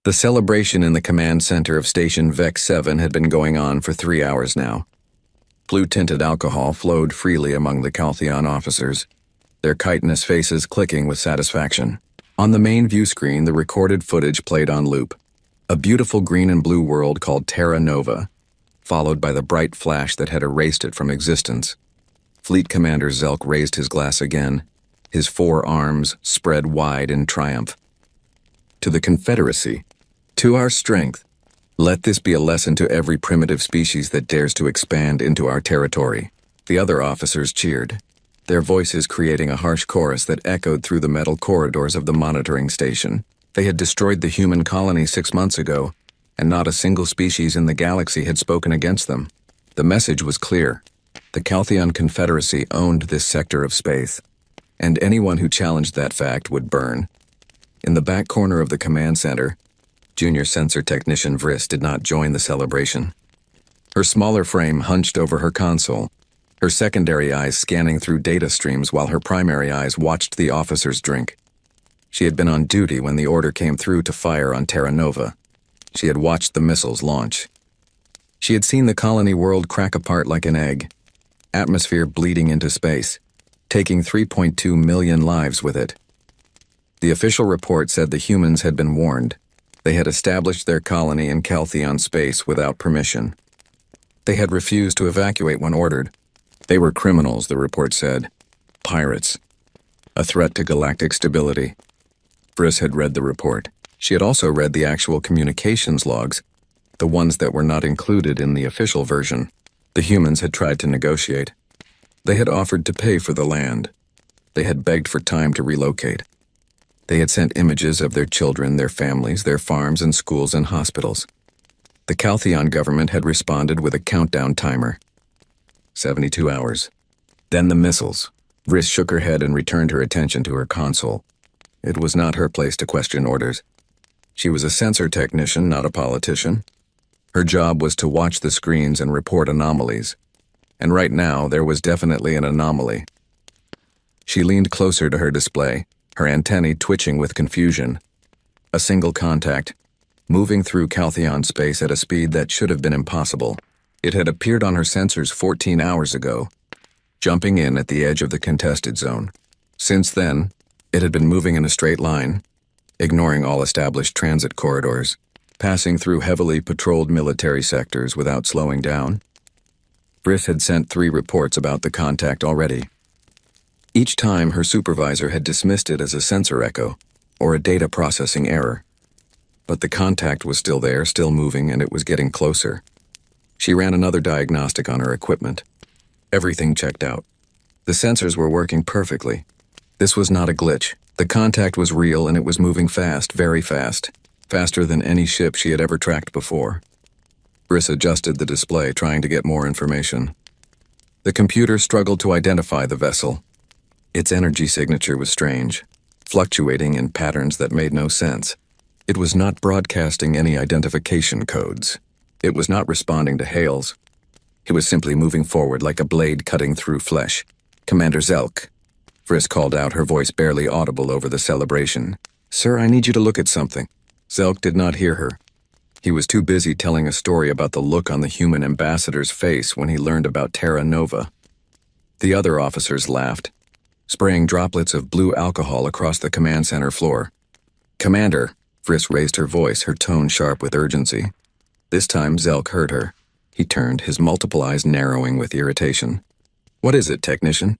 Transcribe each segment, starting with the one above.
The celebration in the command center of Station VEC 7 had been going on for 3 hours now. Blue-tinted alcohol flowed freely among the Caltheon officers, their chitinous faces clicking with satisfaction. On the main view screen, the recorded footage played on loop. A beautiful green and blue world called Terra Nova, followed by the bright flash that had erased it from existence. Fleet Commander Zelk raised his glass again, his 4 arms spread wide in triumph. To the Confederacy, to our strength, let this be a lesson to every primitive species that dares to expand into our territory. The other officers cheered, their voices creating a harsh chorus that echoed through the metal corridors of the monitoring station. They had destroyed the human colony 6 months ago, and not a single species in the galaxy had spoken against them. The message was clear. The Caltheon Confederacy owned this sector of space, and anyone who challenged that fact would burn. In the back corner of the command center, Junior Sensor Technician Vriss did not join the celebration. Her smaller frame hunched over her console, her secondary eyes scanning through data streams while her primary eyes watched the officers drink. She had been on duty when the order came through to fire on Terra Nova. She had watched the missiles launch. She had seen the colony world crack apart like an egg, atmosphere bleeding into space, taking 3.2 million lives with it. The official report said the humans had been warned. They had established their colony in Caltheon space without permission. They had refused to evacuate when ordered. They were criminals, the report said. Pirates. A threat to galactic stability. Vriss had read the report. She had also read the actual communications logs, the ones that were not included in the official version. The humans had tried to negotiate. They had offered to pay for the land. They had begged for time to relocate. They had sent images of their children, their families, their farms and schools and hospitals. The Caltheon government had responded with a countdown timer. 72 hours. Then the missiles. Vriss shook her head and returned her attention to her console. It was not her place to question orders. She was a sensor technician, not a politician. Her job was to watch the screens and report anomalies. And right now, there was definitely an anomaly. She leaned closer to her display, her antennae twitching with confusion. A single contact, moving through Caltheon space at a speed that should have been impossible. It had appeared on her sensors 14 hours ago, jumping in at the edge of the contested zone. Since then, it had been moving in a straight line, ignoring all established transit corridors, passing through heavily patrolled military sectors without slowing down. Vriss had sent 3 reports about the contact already. Each time, her supervisor had dismissed it as a sensor echo or a data processing error. But the contact was still there, still moving, and it was getting closer. She ran another diagnostic on her equipment. Everything checked out. The sensors were working perfectly. This was not a glitch. The contact was real and it was moving fast, very fast. Faster than any ship she had ever tracked before. Vriss adjusted the display, trying to get more information. The computer struggled to identify the vessel. Its energy signature was strange, fluctuating in patterns that made no sense. It was not broadcasting any identification codes. It was not responding to hails. It was simply moving forward like a blade cutting through flesh. Commander Zelk. Vriss called out, her voice barely audible over the celebration. Sir, I need you to look at something. Zelk did not hear her. He was too busy telling a story about the look on the human ambassador's face when he learned about Terra Nova. The other officers laughed, spraying droplets of blue alcohol across the command center floor. Commander, Vriss raised her voice, her tone sharp with urgency. This time Zelk heard her. He turned, his multiple eyes narrowing with irritation. What is it, technician?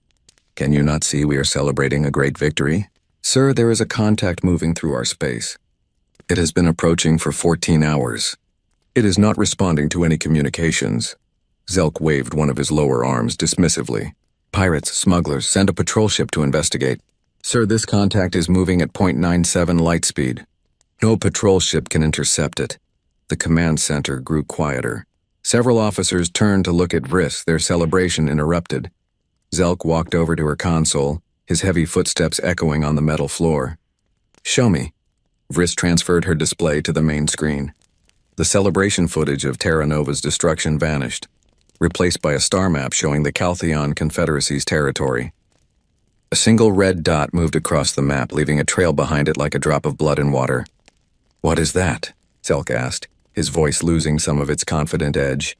Can you not see we are celebrating a great victory? Sir, there is a contact moving through our space. It has been approaching for 14 hours. It is not responding to any communications. Zelk waved one of his lower arms dismissively. Pirates, smugglers, send a patrol ship to investigate. Sir, this contact is moving at 0.97 light speed. No patrol ship can intercept it. The command center grew quieter. Several officers turned to look at Vriss, their celebration interrupted. Zelk walked over to her console, his heavy footsteps echoing on the metal floor. Show me. Vriss transferred her display to the main screen. The celebration footage of Terra Nova's destruction vanished, replaced by a star map showing the Caltheon Confederacy's territory. A single red dot moved across the map, leaving a trail behind it like a drop of blood in water. What is that? Zelk asked, his voice losing some of its confident edge.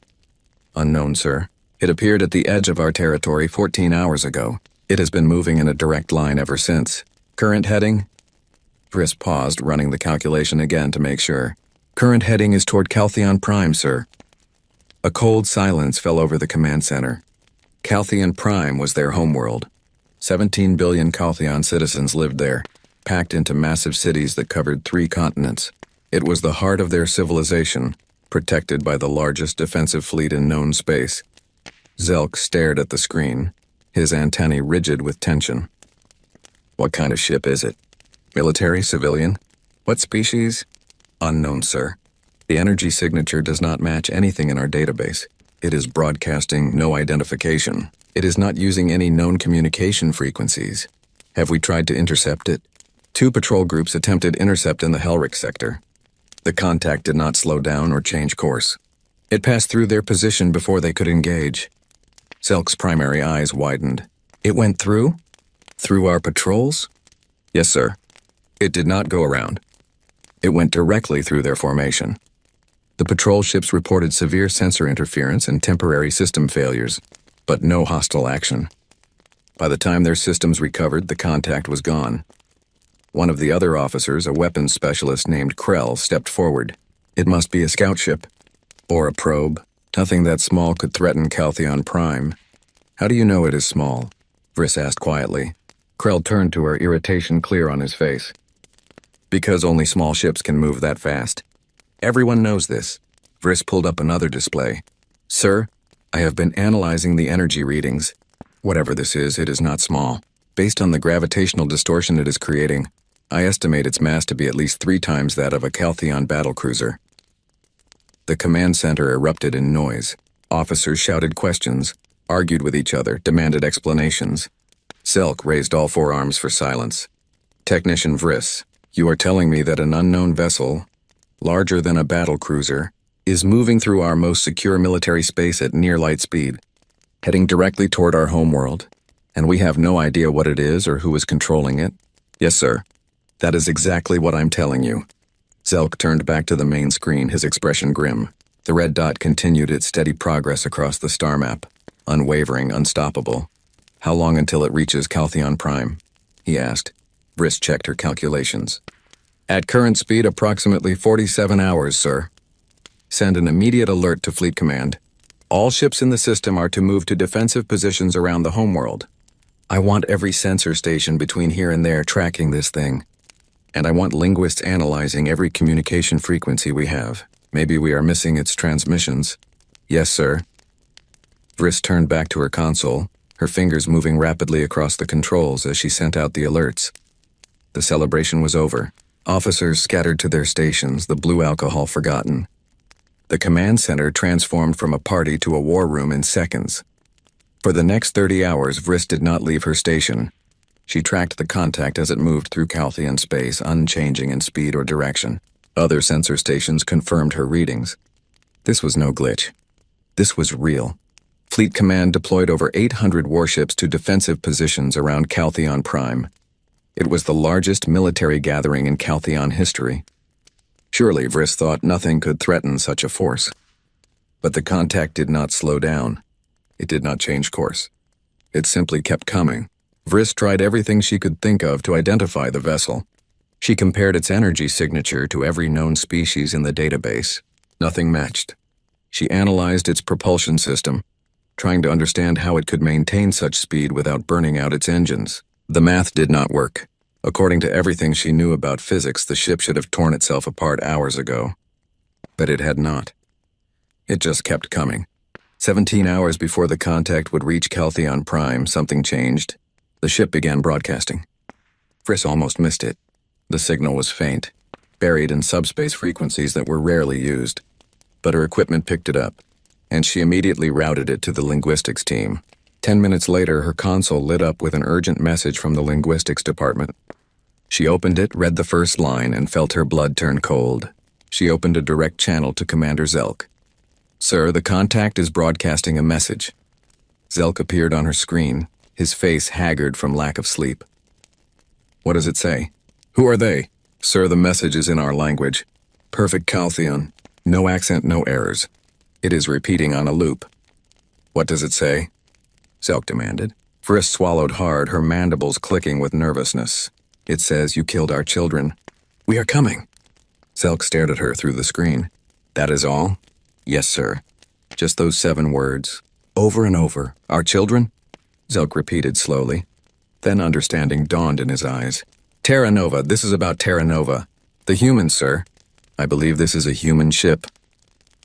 Unknown, sir. It appeared at the edge of our territory 14 hours ago. It has been moving in a direct line ever since. Current heading? Briss paused, running the calculation again to make sure. Current heading is toward Caltheon Prime, sir. A cold silence fell over the command center. Caltheon Prime was their homeworld. 17 billion Caltheon citizens lived there, packed into massive cities that covered 3 continents. It was the heart of their civilization, protected by the largest defensive fleet in known space. Zelk stared at the screen, his antennae rigid with tension. What kind of ship is it? Military, civilian? What species? Unknown, sir. The energy signature does not match anything in our database. It is broadcasting no identification. It is not using any known communication frequencies. Have we tried to intercept it? 2 patrol groups attempted intercept in the Helric sector. The contact did not slow down or change course. It passed through their position before they could engage. Zelk's primary eyes widened. It went through? Through our patrols? Yes, sir. It did not go around. It went directly through their formation. The patrol ships reported severe sensor interference and temporary system failures, but no hostile action. By the time their systems recovered, the contact was gone. One of the other officers, a weapons specialist named Krell, stepped forward. It must be a scout ship. Or a probe. Nothing that small could threaten Caltheon Prime. How do you know it is small? Briss asked quietly. Krell turned to her, irritation clear on his face. Because only small ships can move that fast. Everyone knows this. Briss pulled up another display. Sir, I have been analyzing the energy readings. Whatever this is, it is not small. Based on the gravitational distortion it is creating, I estimate its mass to be at least 3 times that of a Caltheon battlecruiser. The command center erupted in noise. Officers shouted questions, argued with each other, demanded explanations. Zelk raised all 4 arms for silence. Technician Briss, you are telling me that an unknown vessel, larger than a battlecruiser, is moving through our most secure military space at near light speed, heading directly toward our homeworld, and we have no idea what it is or who is controlling it? Yes, sir. That is exactly what I'm telling you. Zelk turned back to the main screen, his expression grim. The red dot continued its steady progress across the star map, unwavering, unstoppable. How long until it reaches Caltheon Prime? He asked. Briss checked her calculations. At current speed, approximately 47 hours, sir. Send an immediate alert to Fleet Command. All ships in the system are to move to defensive positions around the homeworld. I want every sensor station between here and there tracking this thing. And I want linguists analyzing every communication frequency we have. Maybe we are missing its transmissions. Yes, sir. Briss turned back to her console, her fingers moving rapidly across the controls as she sent out the alerts. The celebration was over. Officers scattered to their stations, the blue alcohol forgotten. The command center transformed from a party to a war room in seconds. For the next 30 hours, Briss did not leave her station. She tracked the contact as it moved through Caltheon space, unchanging in speed or direction. Other sensor stations confirmed her readings. This was no glitch. This was real. Fleet Command deployed over 800 warships to defensive positions around Caltheon Prime. It was the largest military gathering in Caltheon history. Surely, Briss thought nothing could threaten such a force. But the contact did not slow down. It did not change course. It simply kept coming. Briss tried everything she could think of to identify the vessel. She compared its energy signature to every known species in the database. Nothing matched. She analyzed its propulsion system, trying to understand how it could maintain such speed without burning out its engines. The math did not work. According to everything she knew about physics, the ship should have torn itself apart hours ago. But it had not. It just kept coming. 17 hours before the contact would reach Caltheon Prime, something changed. The ship began broadcasting. Briss almost missed it. The signal was faint, buried in subspace frequencies that were rarely used. But her equipment picked it up, and she immediately routed it to the linguistics team. 10 minutes later, her console lit up with an urgent message from the linguistics department. She opened it, read the first line, and felt her blood turn cold. She opened a direct channel to Commander Zelk. Sir, the contact is broadcasting a message. Zelk appeared on her screen, his face haggard from lack of sleep. What does it say? Who are they? Sir, the message is in our language. Perfect Caltheon. No accent, no errors. It is repeating on a loop. What does it say? Zelk demanded. Vriss swallowed hard, her mandibles clicking with nervousness. It says, "You killed our children. We are coming." Zelk stared at her through the screen. That is all? Yes, sir. Just those 7 words. Over and over. Our children? Zelk repeated slowly. Then understanding dawned in his eyes. Terra Nova, this is about Terra Nova. The humans, sir. I believe this is a human ship.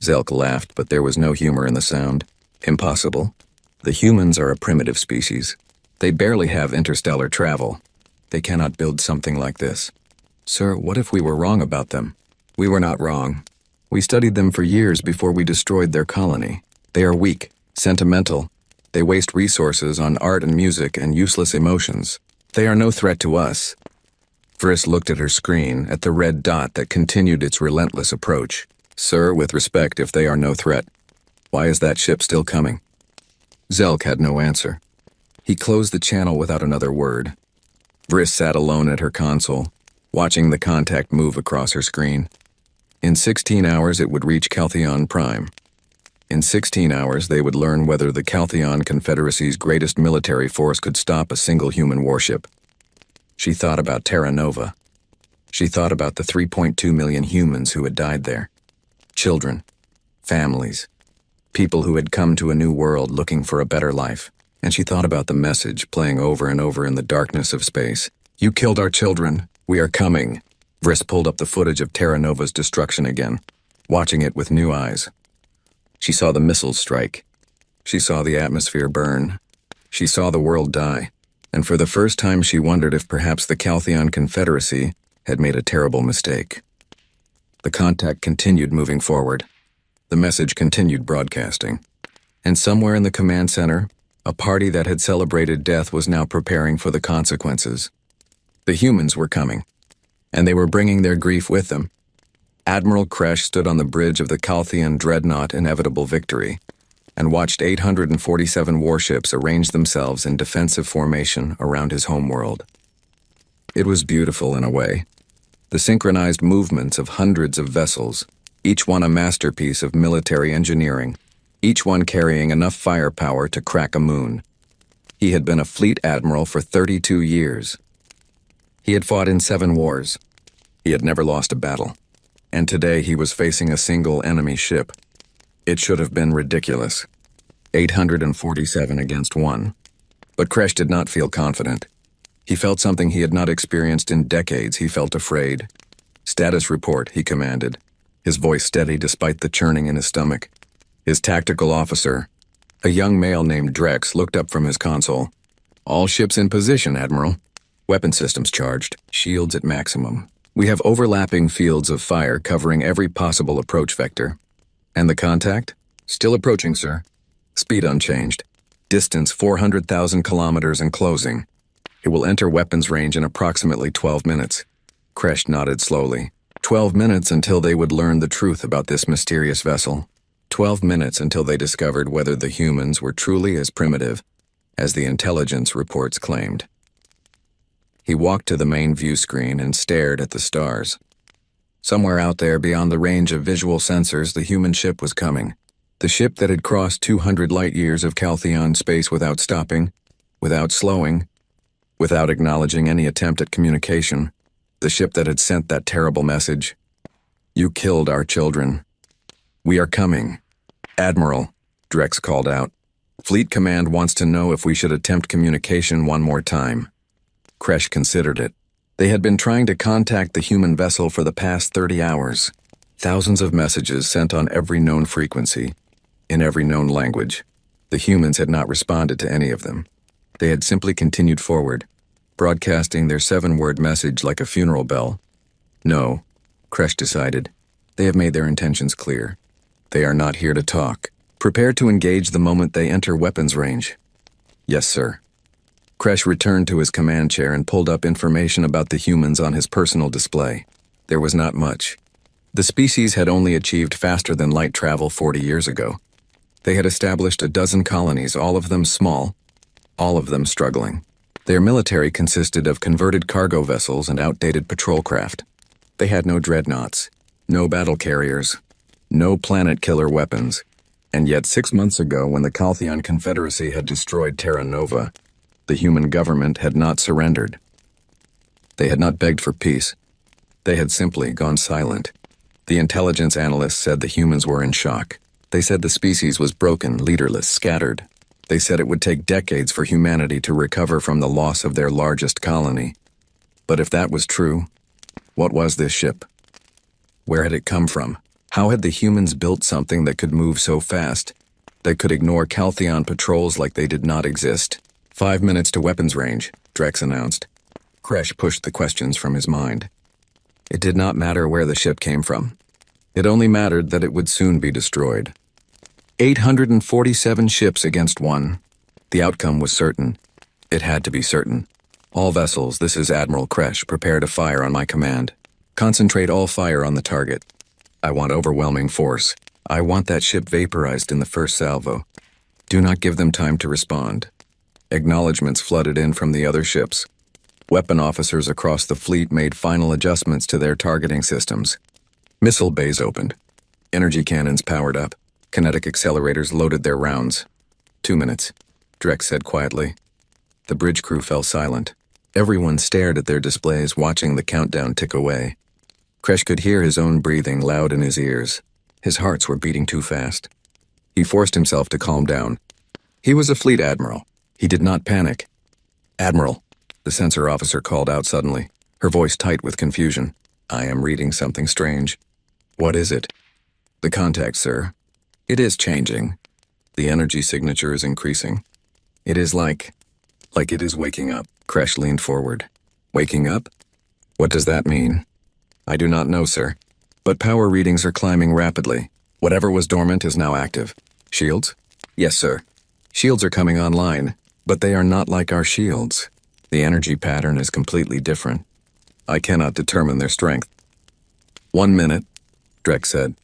Zelk laughed, but there was no humor in the sound. Impossible. The humans are a primitive species. They barely have interstellar travel. They cannot build something like this. Sir, what if we were wrong about them? We were not wrong. We studied them for years before we destroyed their colony. They are weak, sentimental. They waste resources on art and music and useless emotions. They are no threat to us. Vriss looked at her screen, at the red dot that continued its relentless approach. Sir, with respect, if they are no threat, why is that ship still coming? Zelk had no answer. He closed the channel without another word. Vriss sat alone at her console, watching the contact move across her screen. In 16 hours it would reach Caltheon Prime. In 16 hours they would learn whether the Caltheon Confederacy's greatest military force could stop a single human warship. She thought about Terra Nova. She thought about the 3.2 million humans who had died there. Children, families, people who had come to a new world looking for a better life. And she thought about the message playing over and over in the darkness of space. You killed our children. We are coming. Vriss pulled up the footage of Terra Nova's destruction again, watching it with new eyes. She saw the missiles strike. She saw the atmosphere burn. She saw the world die. And for the first time she wondered if perhaps the Caltheon Confederacy had made a terrible mistake. The contact continued moving forward. The message continued broadcasting. And somewhere in the command center, a party that had celebrated death was now preparing for the consequences. The humans were coming, and they were bringing their grief with them. Admiral Kresh stood on the bridge of the Caltheon dreadnought Inevitable Victory and watched 847 warships arrange themselves in defensive formation around his homeworld. It was beautiful in a way. The synchronized movements of hundreds of vessels, each one a masterpiece of military engineering, each one carrying enough firepower to crack a moon. He had been a fleet admiral for 32 years. He had fought in 7 wars. He had never lost a battle. And today he was facing a single enemy ship. It should have been ridiculous. 847 against 1. But Kresh did not feel confident. He felt something he had not experienced in decades. He felt afraid. Status report, he commanded, his voice steady despite the churning in his stomach. His tactical officer, a young male named Drex, looked up from his console. All ships in position, Admiral. Weapon systems charged. Shields at maximum. We have overlapping fields of fire covering every possible approach vector. And the contact? Still approaching, sir. Speed unchanged. Distance 400,000 kilometers and closing. It will enter weapons range in approximately 12 minutes. Kresh nodded slowly. 12 minutes until they would learn the truth about this mysterious vessel. 12 minutes until they discovered whether the humans were truly as primitive as the intelligence reports claimed. He walked to the main view screen and stared at the stars. Somewhere out there beyond the range of visual sensors, the human ship was coming. The ship that had crossed 200 light-years of Caltheon space without stopping, without slowing, without acknowledging any attempt at communication. The ship that had sent that terrible message. You killed our children. We are coming. Admiral, Drex called out. Fleet Command wants to know if we should attempt communication one more time. Kresh considered it. They had been trying to contact the human vessel for the past 30 hours. Thousands of messages sent on every known frequency, in every known language. The humans had not responded to any of them. They had simply continued forward, broadcasting their 7-word message like a funeral bell. No, Kresh decided. They have made their intentions clear. They are not here to talk. Prepare to engage the moment they enter weapons range. Yes, sir. Kresh returned to his command chair and pulled up information about the humans on his personal display. There was not much. The species had only achieved faster-than-light travel 40 years ago. They had established a dozen colonies, all of them small, all of them struggling. Their military consisted of converted cargo vessels and outdated patrol craft. They had no dreadnoughts, No battle carriers. No planet-killer weapons. And yet 6 months ago, when the Caltheon Confederacy had destroyed Terra Nova, the human government had not surrendered. They had not begged for peace. They had simply gone silent. The intelligence analysts said the humans were in shock. They said the species was broken, leaderless, scattered. They said it would take decades for humanity to recover from the loss of their largest colony. But if that was true, what was this ship? Where had it come from? How had the humans built something that could move so fast, that could ignore Caltheon patrols like they did not exist? 5 minutes to weapons range, Drex announced. Kresh pushed the questions from his mind. It did not matter where the ship came from. It only mattered that it would soon be destroyed. 847 ships against one. The outcome was certain. It had to be certain. All vessels, this is Admiral Kresh, prepare to fire on my command. Concentrate all fire on the target. I want overwhelming force. I want that ship vaporized in the first salvo. Do not give them time to respond. Acknowledgements flooded in from the other ships. Weapon officers across the fleet made final adjustments to their targeting systems. Missile bays opened. Energy cannons powered up. Kinetic accelerators loaded their rounds. 2 minutes, Drex said quietly. The bridge crew fell silent. Everyone stared at their displays, watching the countdown tick away. Kresh could hear his own breathing loud in his ears. His hearts were beating too fast. He forced himself to calm down. He was a fleet admiral. He did not panic. Admiral, the sensor officer called out suddenly, her voice tight with confusion. I am reading something strange. What is it? The contact, sir. It is changing. The energy signature is increasing. It is like it is waking up. Kresh leaned forward. Waking up? What does that mean? I do not know, sir. But power readings are climbing rapidly. Whatever was dormant is now active. Shields? Yes, sir. Shields are coming online, but they are not like our shields. The energy pattern is completely different. I cannot determine their strength. 1 minute, Drex said.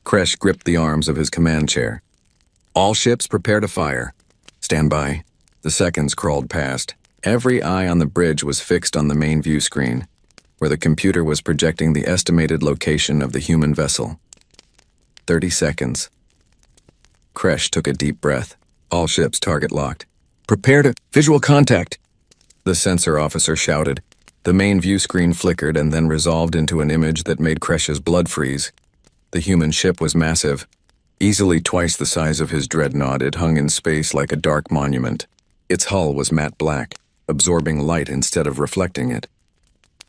Kresh gripped the arms of his command chair. All ships prepare to fire. Stand by. The seconds crawled past. Every eye on the bridge was fixed on the main view screen, where the computer was projecting the estimated location of the human vessel. 30 seconds. Kresh took a deep breath. All ships target locked. Prepare to visual contact, the sensor officer shouted. The main view screen flickered and then resolved into an image that made Kresh's blood freeze. The human ship was massive. Easily twice the size of his dreadnought, it hung in space like a dark monument. Its hull was matte black, absorbing light instead of reflecting it.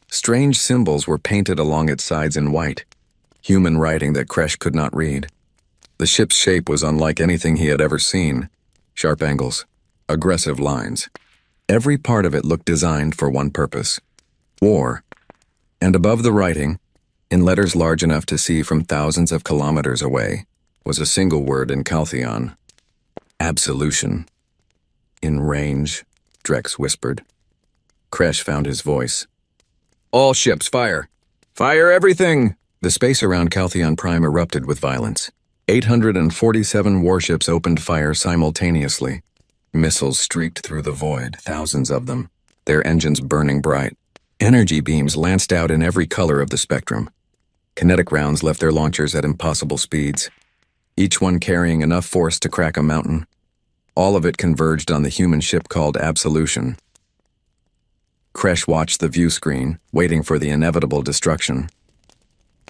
Strange symbols were painted along its sides in white, human writing that Kresh could not read. The ship's shape was unlike anything he had ever seen. Sharp angles, aggressive lines. Every part of it looked designed for one purpose: war. And above the writing, in letters large enough to see from thousands of kilometers away, was a single word in Caltheon: absolution. In range, Drex whispered. Kresh found his voice. All ships, fire! Fire everything! The space around Caltheon Prime erupted with violence. 847 warships opened fire simultaneously. Missiles streaked through the void, thousands of them, their engines burning bright. Energy beams lanced out in every color of the spectrum. Kinetic rounds left their launchers at impossible speeds, each one carrying enough force to crack a mountain. All of it converged on the human ship called Absolution. Kresh watched the view screen, waiting for the inevitable destruction.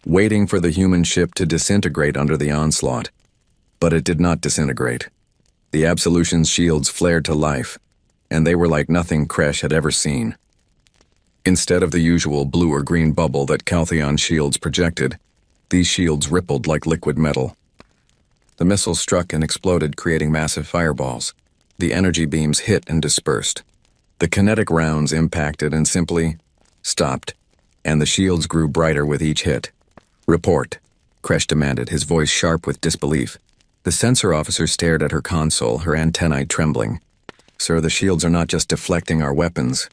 Waiting for the human ship to disintegrate under the onslaught. But it did not disintegrate. The Absolution's shields flared to life, and they were like nothing Kresh had ever seen. Instead of the usual blue or green bubble that Caltheon shields projected, these shields rippled like liquid metal. The missiles struck and exploded, creating massive fireballs. The energy beams hit and dispersed. The kinetic rounds impacted and simply stopped, and the shields grew brighter with each hit. Report, Kresh demanded, his voice sharp with disbelief. The sensor officer stared at her console, her antennae trembling. Sir, the shields are not just deflecting our weapons.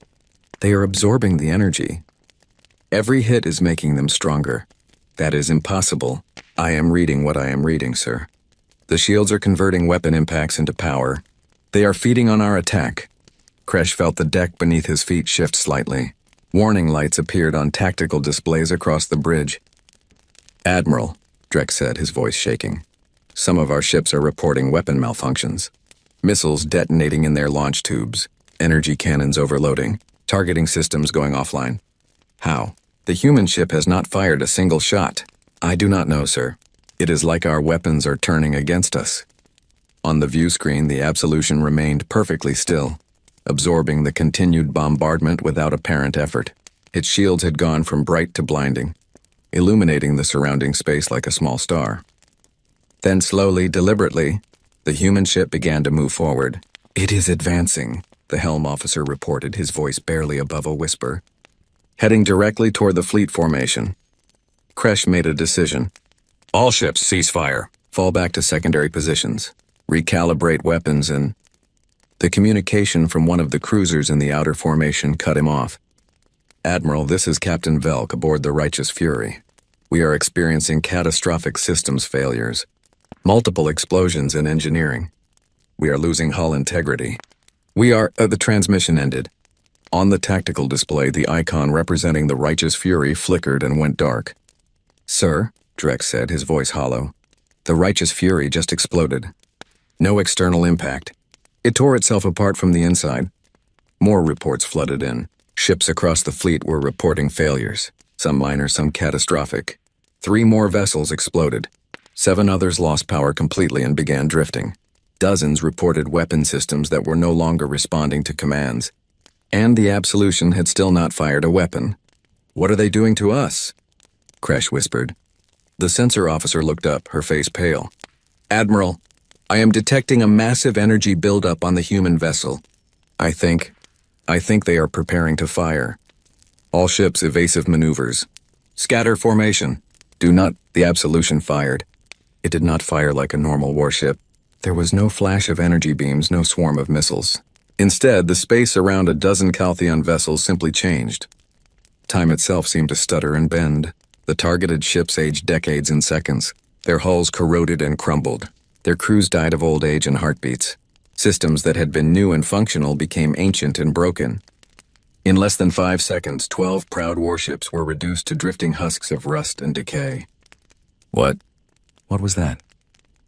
They are absorbing the energy. Every hit is making them stronger. That is impossible. I am reading what I am reading, sir. The shields are converting weapon impacts into power. They are feeding on our attack. Kresh felt the deck beneath his feet shift slightly. Warning lights appeared on tactical displays across the bridge. Admiral, Drek said, his voice shaking. Some of our ships are reporting weapon malfunctions. Missiles detonating in their launch tubes, energy cannons overloading, targeting systems going offline. How? The human ship has not fired a single shot. I do not know, sir. It is like our weapons are turning against us. On the view screen, the Absolution remained perfectly still, absorbing the continued bombardment without apparent effort. Its shields had gone from bright to blinding, illuminating the surrounding space like a small star. Then slowly, deliberately, the human ship began to move forward. It is advancing, the helm officer reported, his voice barely above a whisper. Heading directly toward the fleet formation. Kresh made a decision. All ships cease fire. Fall back to secondary positions. Recalibrate weapons and... The communication from one of the cruisers in the outer formation cut him off. Admiral, this is Captain Velk aboard the Righteous Fury. We are experiencing catastrophic systems failures. Multiple explosions in engineering. We are losing hull integrity. The transmission ended. On the tactical display, the icon representing the Righteous Fury flickered and went dark. Sir, Drek said, his voice hollow, the Righteous Fury just exploded. No external impact. It tore itself apart from the inside. More reports flooded in. Ships across the fleet were reporting failures, some minor, some catastrophic. 3 more vessels exploded. 7 others lost power completely and began drifting. Dozens reported weapon systems that were no longer responding to commands. And the Absolution had still not fired a weapon. What are they doing to us? Kresh whispered. The sensor officer looked up, her face pale. Admiral, I am detecting a massive energy buildup on the human vessel. I think they are preparing to fire. All ships evasive maneuvers. Scatter formation. The Absolution fired. It did not fire like a normal warship. There was no flash of energy beams, no swarm of missiles. Instead, the space around a dozen Caltheon vessels simply changed. Time itself seemed to stutter and bend. The targeted ships aged decades in seconds. Their hulls corroded and crumbled. Their crews died of old age and heartbeats. Systems that had been new and functional became ancient and broken. In less than 5 seconds, 12 proud warships were reduced to drifting husks of rust and decay. What was that?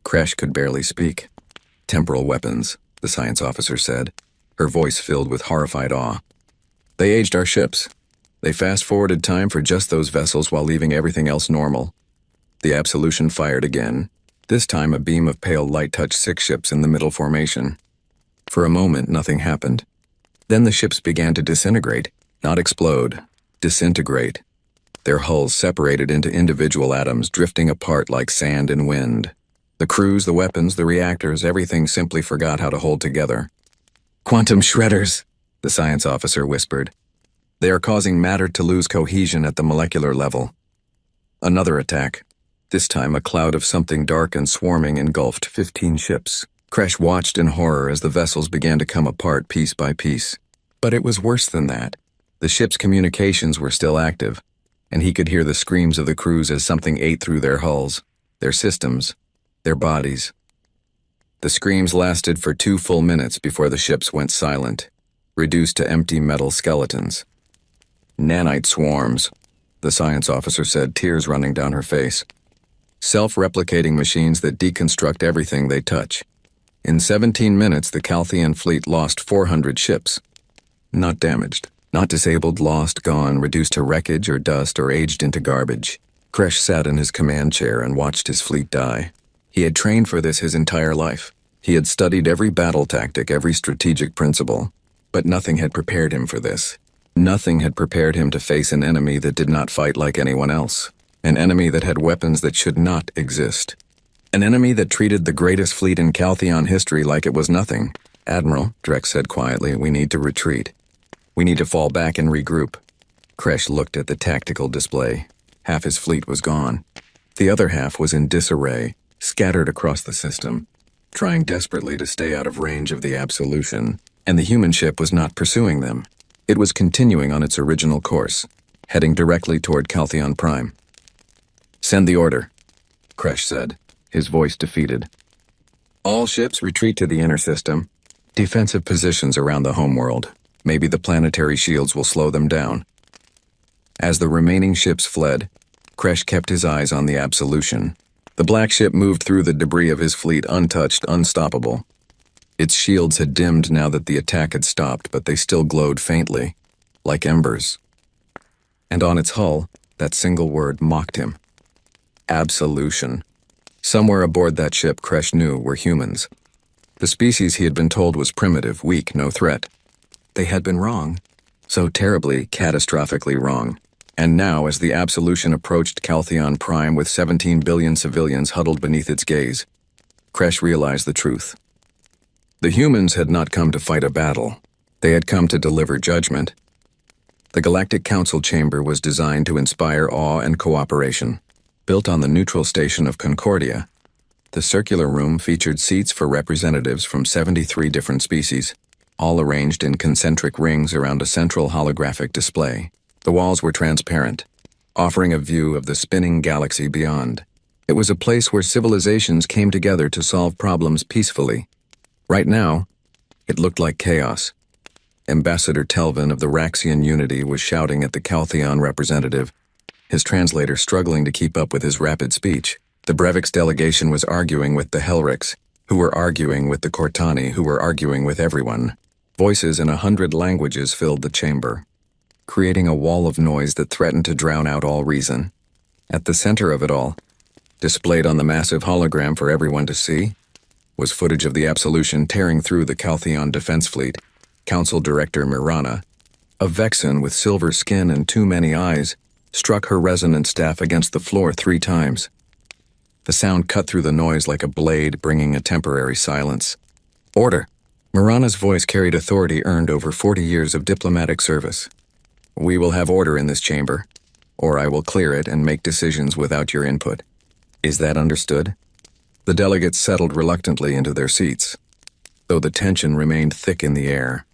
Kresh could barely speak. Temporal weapons, the science officer said, her voice filled with horrified awe. They aged our ships. They fast-forwarded time for just those vessels while leaving everything else normal. The Absolution fired again. This time a beam of pale light touched 6 ships in the middle formation. For a moment, nothing happened. Then the ships began to disintegrate, not explode, disintegrate. Their hulls separated into individual atoms, drifting apart like sand and wind. The crews, the weapons, the reactors, everything simply forgot how to hold together. Quantum shredders, the science officer whispered. They are causing matter to lose cohesion at the molecular level. Another attack. This time a cloud of something dark and swarming engulfed 15 ships. Kresh watched in horror as the vessels began to come apart piece by piece. But it was worse than that. The ship's communications were still active, and he could hear the screams of the crews as something ate through their hulls, their systems, their bodies. The screams lasted for 2 full minutes before the ships went silent, reduced to empty metal skeletons. Nanite swarms, the science officer said, tears running down her face. Self-replicating machines that deconstruct everything they touch. In 17 minutes, the Caltheon fleet lost 400 ships. Not damaged, not disabled, lost, gone, reduced to wreckage or dust or aged into garbage. Kresh sat in his command chair and watched his fleet die. He had trained for this his entire life. He had studied every battle tactic, every strategic principle. But nothing had prepared him for this. Nothing had prepared him to face an enemy that did not fight like anyone else. An enemy that had weapons that should not exist. An enemy that treated the greatest fleet in Caltheon history like it was nothing. Admiral, Drek said quietly, we need to retreat. We need to fall back and regroup. Kresh looked at the tactical display. Half his fleet was gone. The other half was in disarray, scattered across the system, trying desperately to stay out of range of the Absolution, and the human ship was not pursuing them. It was continuing on its original course, heading directly toward Caltheon Prime. Send the order, Kresh said, his voice defeated. All ships retreat to the inner system. Defensive positions around the homeworld. Maybe the planetary shields will slow them down. As the remaining ships fled, Kresh kept his eyes on the Absolution. The black ship moved through the debris of his fleet untouched, unstoppable. Its shields had dimmed now that the attack had stopped, but they still glowed faintly, like embers. And on its hull, that single word mocked him. Absolution. Somewhere aboard that ship, Kresh knew, were humans. The species he had been told was primitive, weak, no threat. They had been wrong. So terribly, catastrophically wrong. And now, as the Absolution approached Caltheon Prime with 17 billion civilians huddled beneath its gaze, Kresh realized the truth. The humans had not come to fight a battle. They had come to deliver judgment. The Galactic Council chamber was designed to inspire awe and cooperation. Built on the neutral station of Concordia, the circular room featured seats for representatives from 73 different species, all arranged in concentric rings around a central holographic display. The walls were transparent, offering a view of the spinning galaxy beyond. It was a place where civilizations came together to solve problems peacefully. Right now, it looked like chaos. Ambassador Telvin of the Raxian Unity was shouting at the Caltheon representative, his translator struggling to keep up with his rapid speech. The Brevix delegation was arguing with the Helrics, who were arguing with the Cortani, who were arguing with everyone. Voices in 100 languages filled the chamber, creating a wall of noise that threatened to drown out all reason. At the center of it all, displayed on the massive hologram for everyone to see, was footage of the Absolution tearing through the Caltheon Defense Fleet. Council Director Mirana, a Vexen with silver skin and too many eyes, struck her resonant staff against the floor 3 times. The sound cut through the noise like a blade, bringing a temporary silence. Order! Mirana's voice carried authority earned over 40 years of diplomatic service. We will have order in this chamber, or I will clear it and make decisions without your input. Is that understood? The delegates settled reluctantly into their seats, though the tension remained thick in the air.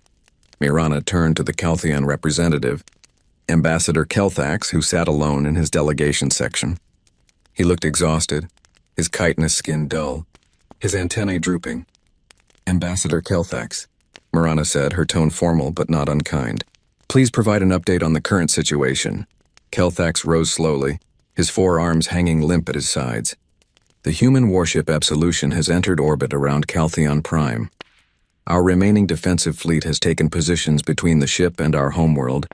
Mirana turned to the Caltheon representative, Ambassador Kelthax, who sat alone in his delegation section. He looked exhausted, his chitinous skin dull, his antennae drooping. Ambassador Kelthax, Mirana said, her tone formal but not unkind. Please provide an update on the current situation. Kelthax rose slowly, his forearms hanging limp at his sides. The human warship Absolution has entered orbit around Caltheon Prime. Our remaining defensive fleet has taken positions between the ship and our homeworld.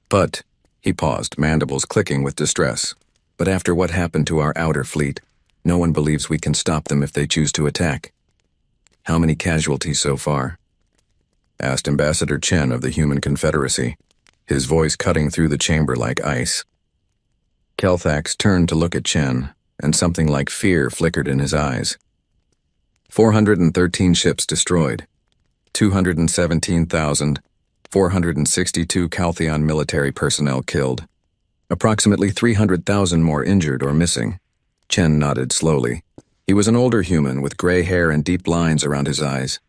But, he paused, mandibles clicking with distress. But after what happened to our outer fleet, no one believes we can stop them if they choose to attack. How many casualties so far? Asked Ambassador Chen of the Human Confederacy, his voice cutting through the chamber like ice. Kelthax turned to look at Chen, and something like fear flickered in his eyes. 413 ships destroyed. 217,462 Caltheon military personnel killed. Approximately 300,000 more injured or missing. Chen nodded slowly. He was an older human with gray hair and deep lines around his eyes.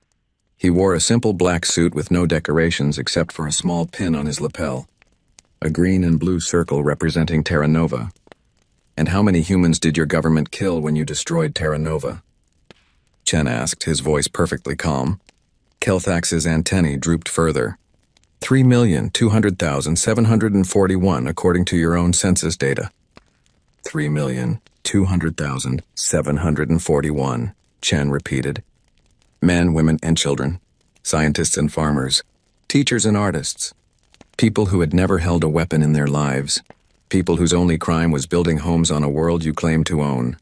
He wore a simple black suit with no decorations except for a small pin on his lapel, a green and blue circle representing Terra Nova. And how many humans did your government kill when you destroyed Terra Nova? Chen asked, his voice perfectly calm. Kelthax's antennae drooped further. 3,200,741 according to your own census data. 3,200,741, Chen repeated. Men, women, and children, scientists and farmers, teachers and artists, people who had never held a weapon in their lives, people whose only crime was building homes on a world you claimed to own.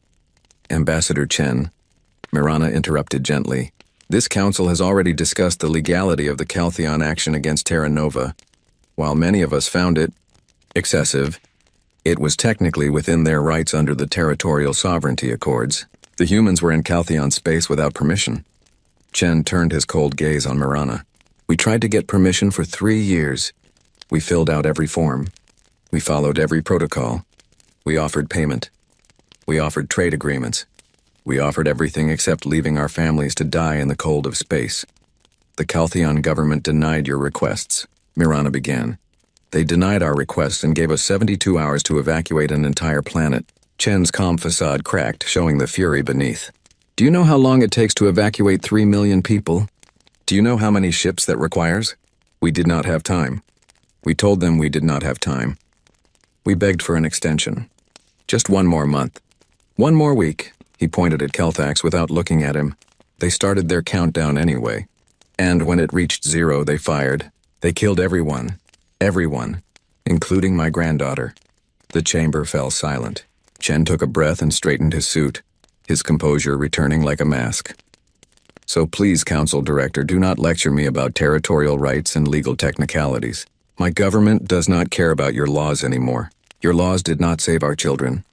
Ambassador Chen, Mirana interrupted gently. This council has already discussed the legality of the Caltheon action against Terra Nova. While many of us found it excessive, it was technically within their rights under the Territorial Sovereignty Accords. The humans were in Caltheon space without permission. Chen turned his cold gaze on Mirana. We tried to get permission for 3 years. We filled out every form. We followed every protocol. We offered payment. We offered trade agreements. We offered everything except leaving our families to die in the cold of space. The Caltheon government denied your requests, Mirana began. They denied our requests and gave us 72 hours to evacuate an entire planet. Chen's calm facade cracked, showing the fury beneath. Do you know how long it takes to evacuate 3 million people? Do you know how many ships that requires? We did not have time. We told them we did not have time. We begged for an extension. Just one more month. One more week, he pointed at Kelthax without looking at him. They started their countdown anyway. And when it reached 0, they fired. They killed everyone. Everyone. Including my granddaughter. The chamber fell silent. Chen took a breath and straightened his suit, his composure returning like a mask. So please, Council Director, do not lecture me about territorial rights and legal technicalities. My government does not care about your laws anymore. Your laws did not save our children.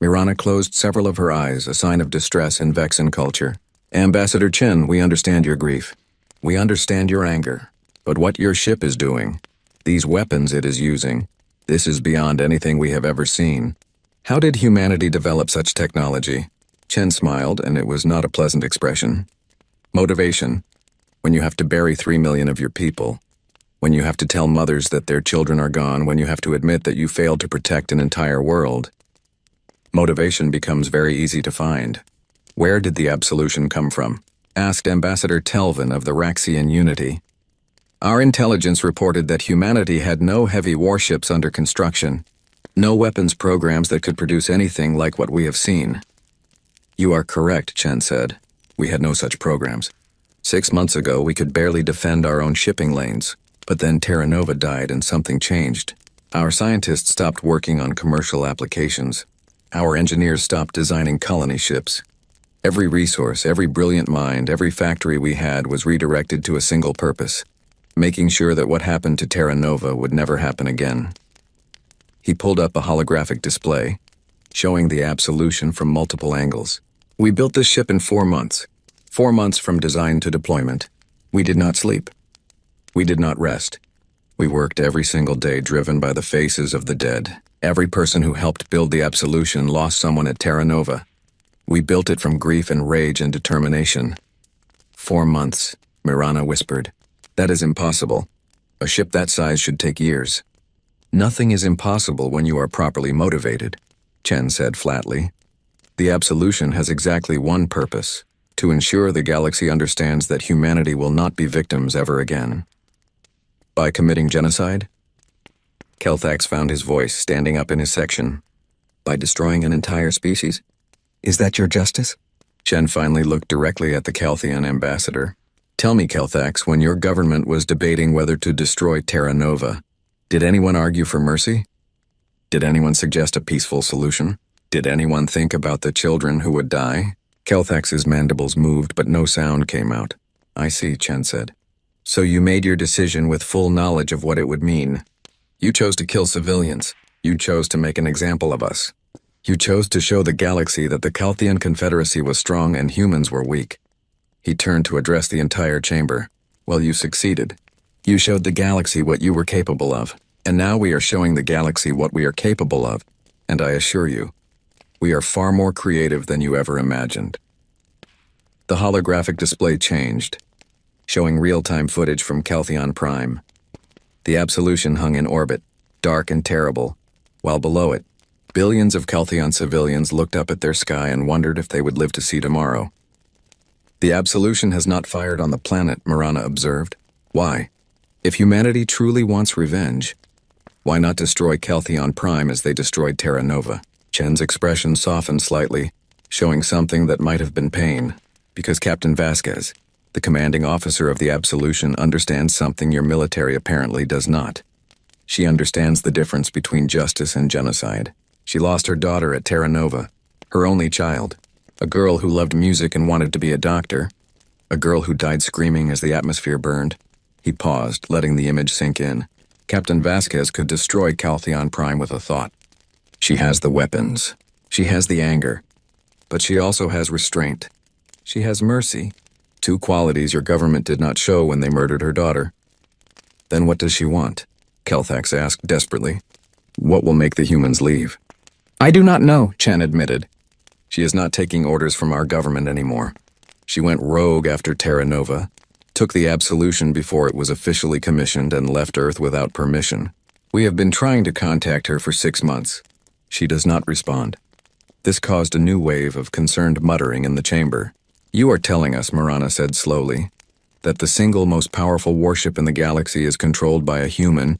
Mirana closed several of her eyes, a sign of distress in Vexen culture. Ambassador Chen, we understand your grief. We understand your anger. But what your ship is doing, these weapons it is using, this is beyond anything we have ever seen. How did humanity develop such technology? Chen smiled, and it was not a pleasant expression. Motivation. When you have to bury 3 million of your people. When you have to tell mothers that their children are gone. When you have to admit that you failed to protect an entire world. Motivation becomes very easy to find. Where did the absolution come from? Asked Ambassador Telvin of the Raxian Unity. Our intelligence reported that humanity had no heavy warships under construction. No weapons programs that could produce anything like what we have seen. You are correct, Chen said. We had no such programs. 6 months ago, we could barely defend our own shipping lanes. But then Terra Nova died and something changed. Our scientists stopped working on commercial applications. Our engineers stopped designing colony ships. Every resource, every brilliant mind, every factory we had was redirected to a single purpose, making sure that what happened to Terra Nova would never happen again. He pulled up a holographic display, showing the absolution from multiple angles. We built this ship in 4 months. 4 months from design to deployment. We did not sleep. We did not rest. We worked every single day driven by the faces of the dead. Every person who helped build the absolution lost someone at Terra Nova. We built it from grief and rage and determination. 4 months, Mirana whispered. That is impossible. A ship that size should take years. Nothing is impossible when you are properly motivated, Chen said flatly. The absolution has exactly one purpose, to ensure the galaxy understands that humanity will not be victims ever again. By committing genocide? Kelthax found his voice standing up in his section. By destroying an entire species? Is that your justice? Chen finally looked directly at the Calthian ambassador. Tell me, Kelthax, when your government was debating whether to destroy Terra Nova, did anyone argue for mercy? Did anyone suggest a peaceful solution? Did anyone think about the children who would die? Kelthax's mandibles moved, but no sound came out. I see, Chen said. So you made your decision with full knowledge of what it would mean. You chose to kill civilians. You chose to make an example of us. You chose to show the galaxy that the Calthian Confederacy was strong and humans were weak. He turned to address the entire chamber. Well, you succeeded. You showed the galaxy what you were capable of. And now we are showing the galaxy what we are capable of. And I assure you, we are far more creative than you ever imagined. The holographic display changed, showing real-time footage from Calthion Prime. The absolution hung in orbit, dark and terrible, while below it, billions of Calthion civilians looked up at their sky and wondered if they would live to see tomorrow. The absolution has not fired on the planet, Mirana observed. Why? If humanity truly wants revenge, why not destroy Calthion Prime as they destroyed Terra Nova? Chen's expression softened slightly, showing something that might have been pain, because Captain Vasquez, the commanding officer of the Absolution, understands something your military apparently does not. She understands the difference between justice and genocide. She lost her daughter at Terra Nova, her only child, a girl who loved music and wanted to be a doctor, a girl who died screaming as the atmosphere burned. He paused, letting the image sink in. Captain Vasquez could destroy Calthion Prime with a thought. She has the weapons. She has the anger. But she also has restraint. She has mercy. 2 qualities your government did not show when they murdered her daughter. Then what does she want? Kelthax asked desperately. What will make the humans leave? I do not know, Chen admitted. She is not taking orders from our government anymore. She went rogue after Terra Nova, took the absolution before it was officially commissioned, and left Earth without permission. We have been trying to contact her for 6 months. She does not respond. This caused a new wave of concerned muttering in the chamber. You are telling us, Mirana said slowly, that the single most powerful warship in the galaxy is controlled by a human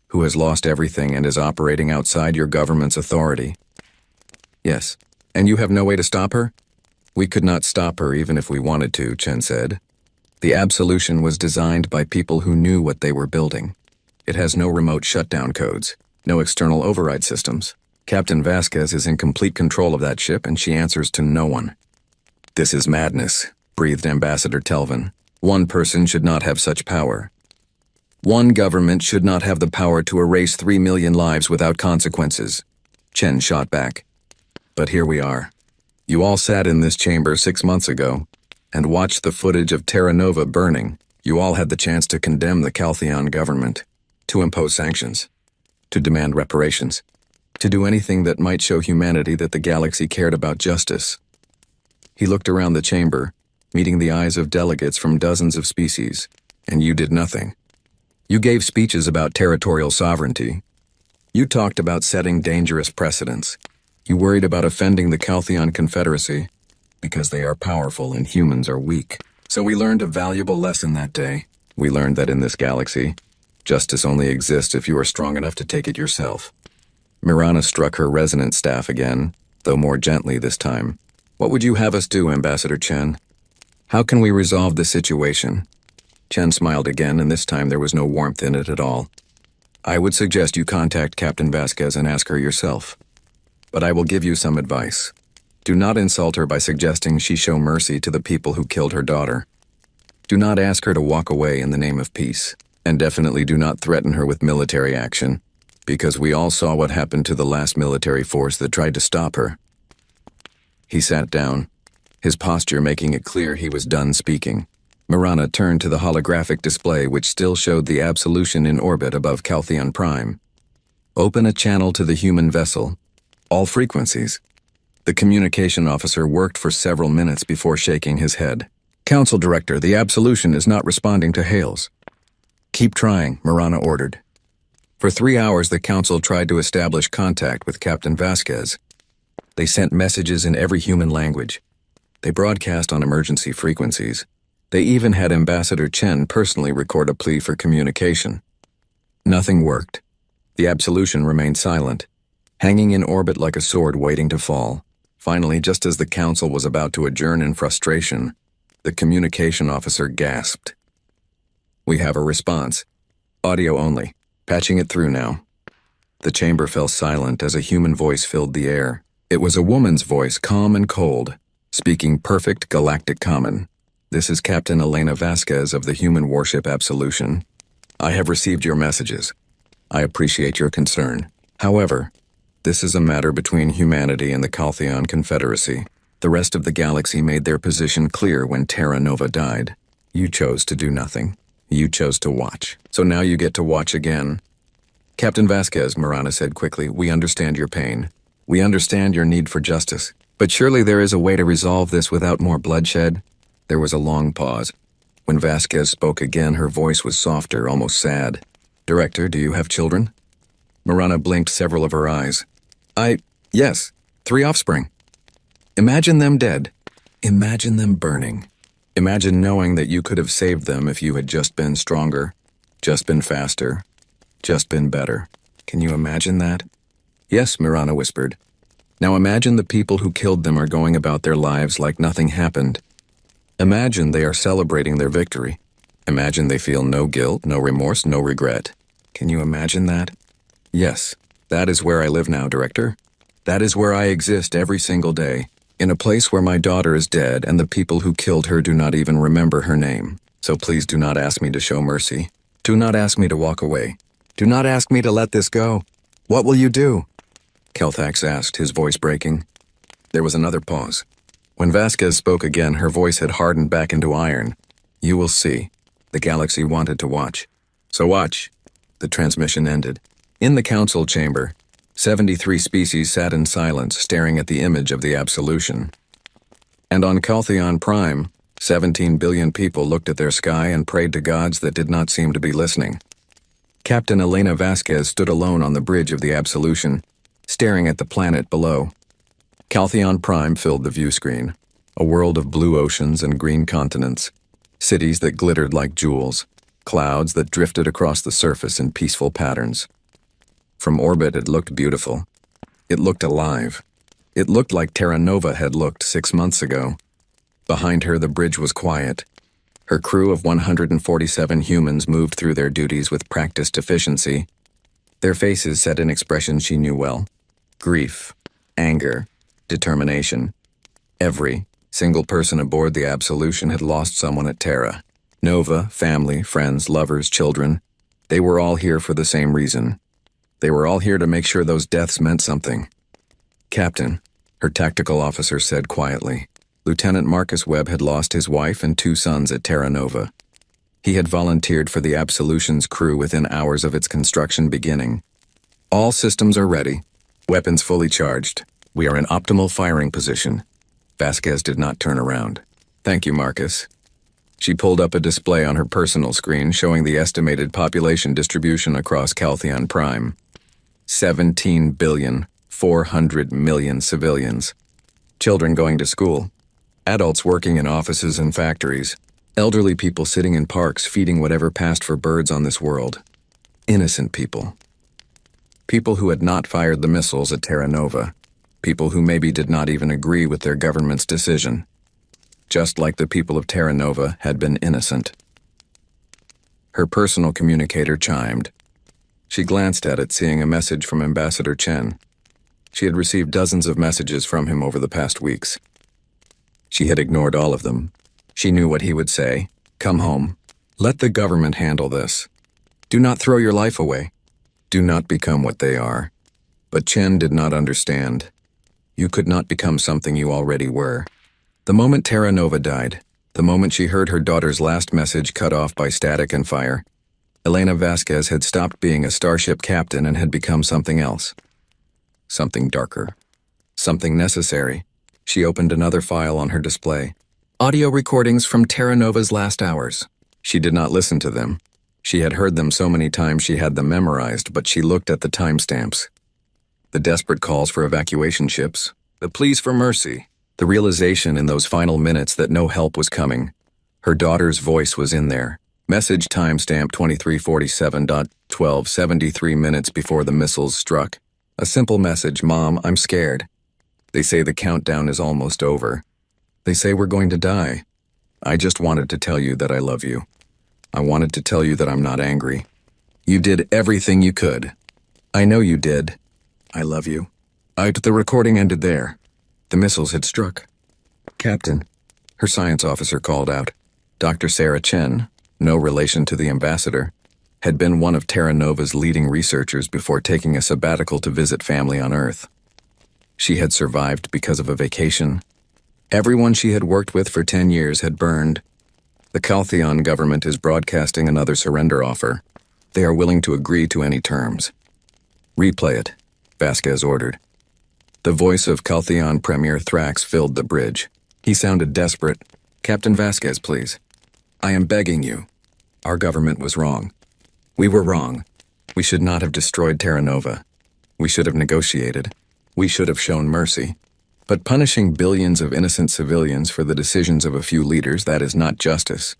who has lost everything and is operating outside your government's authority. Yes. And you have no way to stop her? We could not stop her even if we wanted to, Chen said. The absolution was designed by people who knew what they were building. It has no remote shutdown codes, no external override systems. Captain Vasquez is in complete control of that ship and she answers to no one. This is madness, breathed Ambassador Telvin. One person should not have such power. One government should not have the power to erase 3 million lives without consequences. Chen shot back. But here we are. You all sat in this chamber 6 months ago and watched the footage of Terra Nova burning. You all had the chance to condemn the Caltheon government, to impose sanctions, to demand reparations, to do anything that might show humanity that the galaxy cared about justice. He looked around the chamber, meeting the eyes of delegates from dozens of species, and you did nothing. You gave speeches about territorial sovereignty. You talked about setting dangerous precedents. You worried about offending the Caltheon Confederacy because they are powerful and humans are weak. So we learned a valuable lesson that day. We learned that in this galaxy, justice only exists if you are strong enough to take it yourself. Mirana struck her resonance staff again, though more gently this time. What would you have us do, Ambassador Chen? How can we resolve the situation? Chen smiled again, and this time there was no warmth in it at all. I would suggest you contact Captain Vasquez and ask her yourself. But I will give you some advice. Do not insult her by suggesting she show mercy to the people who killed her daughter. Do not ask her to walk away in the name of peace. And definitely do not threaten her with military action, because we all saw what happened to the last military force that tried to stop her. He sat down, his posture making it clear he was done speaking. Mirana turned to the holographic display which still showed the absolution in orbit above Caltheon Prime. Open a channel to the human vessel. All frequencies. The communication officer worked for several minutes before shaking his head. Council Director, the absolution is not responding to hails. Keep trying, Mirana ordered. For 3 hours, the Council tried to establish contact with Captain Vasquez. They sent messages in every human language. They broadcast on emergency frequencies. They even had Ambassador Chen personally record a plea for communication. Nothing worked. The absolution remained silent, hanging in orbit like a sword waiting to fall. Finally, just as the Council was about to adjourn in frustration, the communication officer gasped. We have a response. Audio only. Patching it through now. The chamber fell silent as a human voice filled the air. It was a woman's voice, calm and cold, speaking perfect galactic common. This is Captain Elena Vasquez of the human warship Absolution. I have received your messages. I appreciate your concern. However, this is a matter between humanity and the Caltheon Confederacy. The rest of the galaxy made their position clear when Terra Nova died. You chose to do nothing. You chose to watch. So now you get to watch again. Captain Vasquez, Mirana said quickly, we understand your pain. We understand your need for justice. But surely there is a way to resolve this without more bloodshed? There was a long pause. When Vasquez spoke again, her voice was softer, almost sad. Director, do you have children? Mirana blinked several of her eyes. Yes, 3 offspring. Imagine them dead. Imagine them burning. Imagine knowing that you could have saved them if you had just been stronger, just been faster, just been better. Can you imagine that? Yes, Mirana whispered. Now imagine the people who killed them are going about their lives like nothing happened. Imagine they are celebrating their victory. Imagine they feel no guilt, no remorse, no regret. Can you imagine that? Yes, that is where I live now, Director. That is where I exist every single day. In a place where my daughter is dead and the people who killed her do not even remember her name. So please do not ask me to show mercy. Do not ask me to walk away. Do not ask me to let this go. What will you do? Kelthax asked, his voice breaking. There was another pause. When Vasquez spoke again, her voice had hardened back into iron. You will see. The galaxy wanted to watch. So watch. The transmission ended. In the council chamber, 73 species sat in silence, staring at the image of the Absolution. And on Caltheon Prime, 17 billion people looked at their sky and prayed to gods that did not seem to be listening. Captain Elena Vasquez stood alone on the bridge of the Absolution, staring at the planet below. Caltheon Prime filled the view screen, a world of blue oceans and green continents, cities that glittered like jewels, clouds that drifted across the surface in peaceful patterns. From orbit, it looked beautiful. It looked alive. It looked like Terra Nova had looked 6 months ago. Behind her, the bridge was quiet. Her crew of 147 humans moved through their duties with practiced efficiency. Their faces set an expression she knew well: grief, anger, determination. Every single person aboard the Absolution had lost someone at Terra. Nova, family, friends, lovers, children. They were all here for the same reason. They were all here to make sure those deaths meant something. "Captain," her tactical officer said quietly. Lieutenant Marcus Webb had lost his wife and 2 sons at Terra Nova. He had volunteered for the Absolution's crew within hours of its construction beginning. "All systems are ready. Weapons fully charged. We are in optimal firing position." Vasquez did not turn around. "Thank you, Marcus." She pulled up a display on her personal screen showing the estimated population distribution across Caltheon Prime. 17,400,000,000 civilians. Children going to school. Adults working in offices and factories. Elderly people sitting in parks feeding whatever passed for birds on this world. Innocent people. People who had not fired the missiles at Terra Nova. People who maybe did not even agree with their government's decision. Just like the people of Terra Nova had been innocent. Her personal communicator chimed. She glanced at it, seeing a message from Ambassador Chen. She had received dozens of messages from him over the past weeks. She had ignored all of them. She knew what he would say. "Come home. Let the government handle this. Do not throw your life away. Do not become what they are." But Chen did not understand. You could not become something you already were. The moment Terra Nova died, the moment she heard her daughter's last message cut off by static and fire, Elena Vasquez had stopped being a starship captain and had become something else. Something darker. Something necessary. She opened another file on her display. Audio recordings from Terra Nova's last hours. She did not listen to them. She had heard them so many times she had them memorized, but she looked at the timestamps. The desperate calls for evacuation ships. The pleas for mercy. The realization in those final minutes that no help was coming. Her daughter's voice was in there. Message timestamp 2347.1273 minutes before the missiles struck. A simple message: "Mom, I'm scared. They say the countdown is almost over. They say we're going to die. I just wanted to tell you that I love you. I wanted to tell you that I'm not angry. You did everything you could. I know you did. I love you." The recording ended there. The missiles had struck. "Captain," her science officer called out. Dr. Sarah Chen, no relation to the ambassador, had been one of Terra Nova's leading researchers before taking a sabbatical to visit family on Earth. She had survived because of a vacation. Everyone she had worked with for 10 years had burned. The Caltheon government is broadcasting another surrender offer. They are willing to agree to any terms. "Replay it," Vasquez ordered. The voice of Caltheon Premier Thrax filled the bridge. He sounded desperate. "Captain Vasquez, please. I am begging you. Our government was wrong. We were wrong. We should not have destroyed Terra Nova. We should have negotiated. We should have shown mercy. But punishing billions of innocent civilians for the decisions of a few leaders, that is not justice.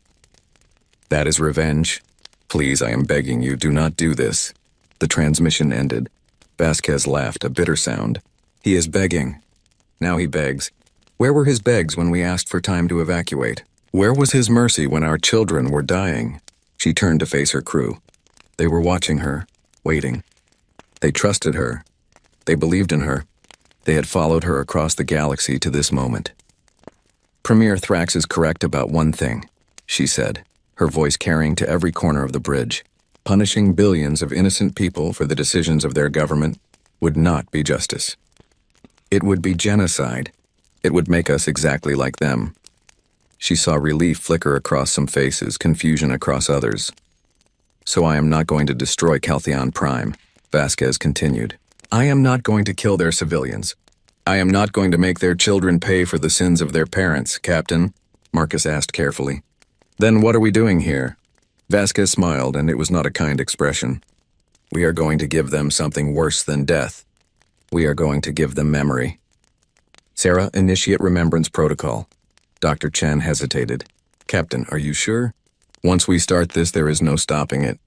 That is revenge. Please, I am begging you, do not do this." The transmission ended. Vasquez laughed, a bitter sound. "He is begging. Now he begs. Where were his begs when we asked for time to evacuate? Where was his mercy when our children were dying?" She turned to face her crew. They were watching her, waiting. They trusted her. They believed in her. They had followed her across the galaxy to this moment. "Premier Thrax is correct about one thing," she said, her voice carrying to every corner of the bridge. "Punishing billions of innocent people for the decisions of their government would not be justice. It would be genocide. It would make us exactly like them." She saw relief flicker across some faces, confusion across others. "So I am not going to destroy Caltheon Prime," Vasquez continued. "I am not going to kill their civilians. I am not going to make their children pay for the sins of their parents, Captain," Marcus asked carefully. "Then what are we doing here?" Vasquez smiled, and it was not a kind expression. "We are going to give them something worse than death. We are going to give them memory." "Sarah, initiate remembrance protocol." Dr. Chen hesitated. "Captain, are you sure? Once we start this, there is no stopping it.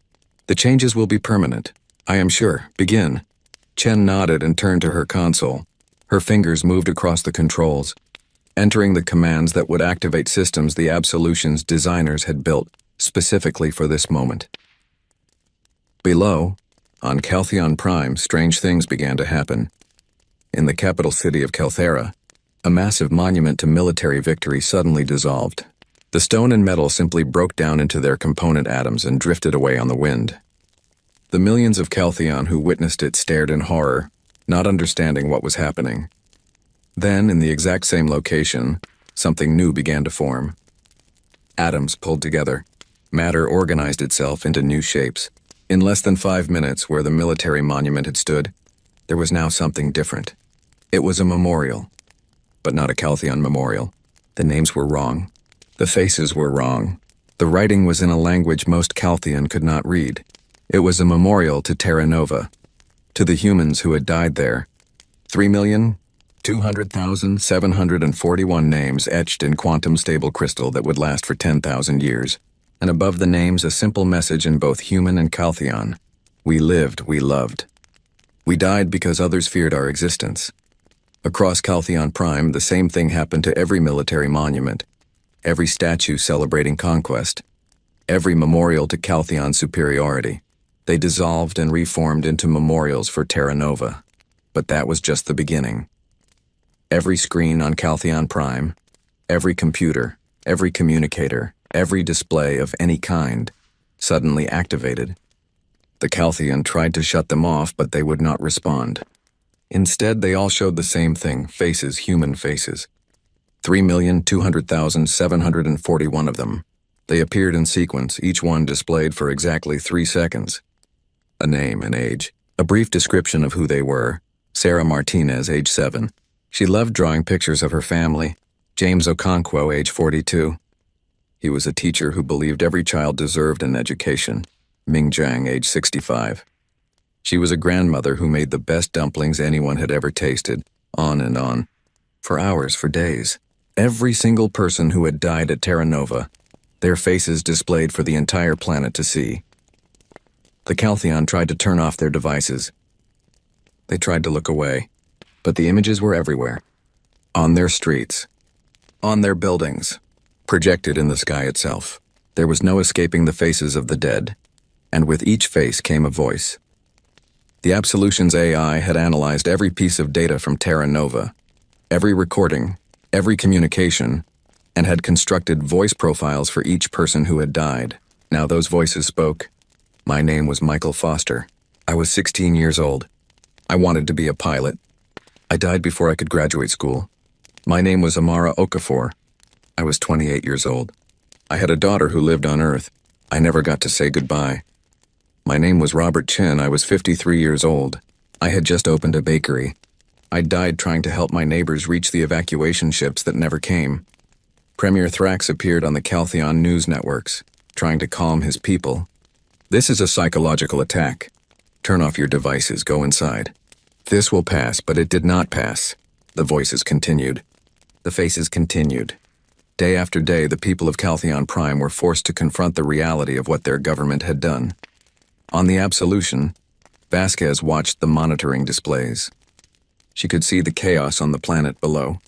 The changes will be permanent. I am sure. Begin." Chen nodded and turned to her console. Her fingers moved across the controls, entering the commands that would activate systems the Absolution's designers had built specifically for this moment. Below, on Caltheon Prime, strange things began to happen. In the capital city of Calthera, a massive monument to military victory suddenly dissolved. The stone and metal simply broke down into their component atoms and drifted away on the wind. The millions of Caltheon who witnessed it stared in horror, not understanding what was happening. Then, in the exact same location, something new began to form. Atoms pulled together. Matter organized itself into new shapes. In less than 5 minutes, where the military monument had stood, there was now something different. It was a memorial, but not a Caltheon memorial. The names were wrong. The faces were wrong. The writing was in a language most Caltheon could not read. It was a memorial to Terra Nova, to the humans who had died there. 3,200,741 names etched in quantum-stable crystal that would last for 10,000 years. And above the names, a simple message in both human and Caltheon. We lived, we loved. We died because others feared our existence. Across Caltheon Prime, the same thing happened to every military monument, every statue celebrating conquest, every memorial to Caltheon's superiority. They dissolved and reformed into memorials for Terra Nova. But that was just the beginning. Every screen on Caltheon Prime, every computer, every communicator, every display of any kind, suddenly activated. The Caltheon tried to shut them off, but they would not respond. Instead, they all showed the same thing, faces, human faces. 3,200,741 of them. They appeared in sequence, each one displayed for exactly 3 seconds. A name, an age, a brief description of who they were. Sarah Martinez, age 7. She loved drawing pictures of her family. James Okonkwo, age 42. He was a teacher who believed every child deserved an education. Ming Jiang, age 65. She was a grandmother who made the best dumplings anyone had ever tasted, on and on. For hours, for days. Every single person who had died at Terra Nova, their faces displayed for the entire planet to see. The Caltheon tried to turn off their devices. They tried to look away, but the images were everywhere. On their streets, on their buildings, projected in the sky itself. There was no escaping the faces of the dead, and with each face came a voice. The Absolution's AI had analyzed every piece of data from Terra Nova, every recording, every communication, and had constructed voice profiles for each person who had died. Now those voices spoke. My name was Michael Foster. I was 16 years old. I wanted to be a pilot. I died before I could graduate school. My name was Amara Okafor. I was 28 years old. I had a daughter who lived on Earth. I never got to say goodbye. My name was Robert Chin. I was 53 years old. I had just opened a bakery. I died trying to help my neighbors reach the evacuation ships that never came. Premier Thrax appeared on the Caltheon news networks, trying to calm his people. This is a psychological attack. Turn off your devices, go inside. This will pass, but it did not pass. The voices continued. The faces continued. Day after day, the people of Caltheon Prime were forced to confront the reality of what their government had done. On the Absolution, Vasquez watched the monitoring displays. She could see the chaos on the planet below.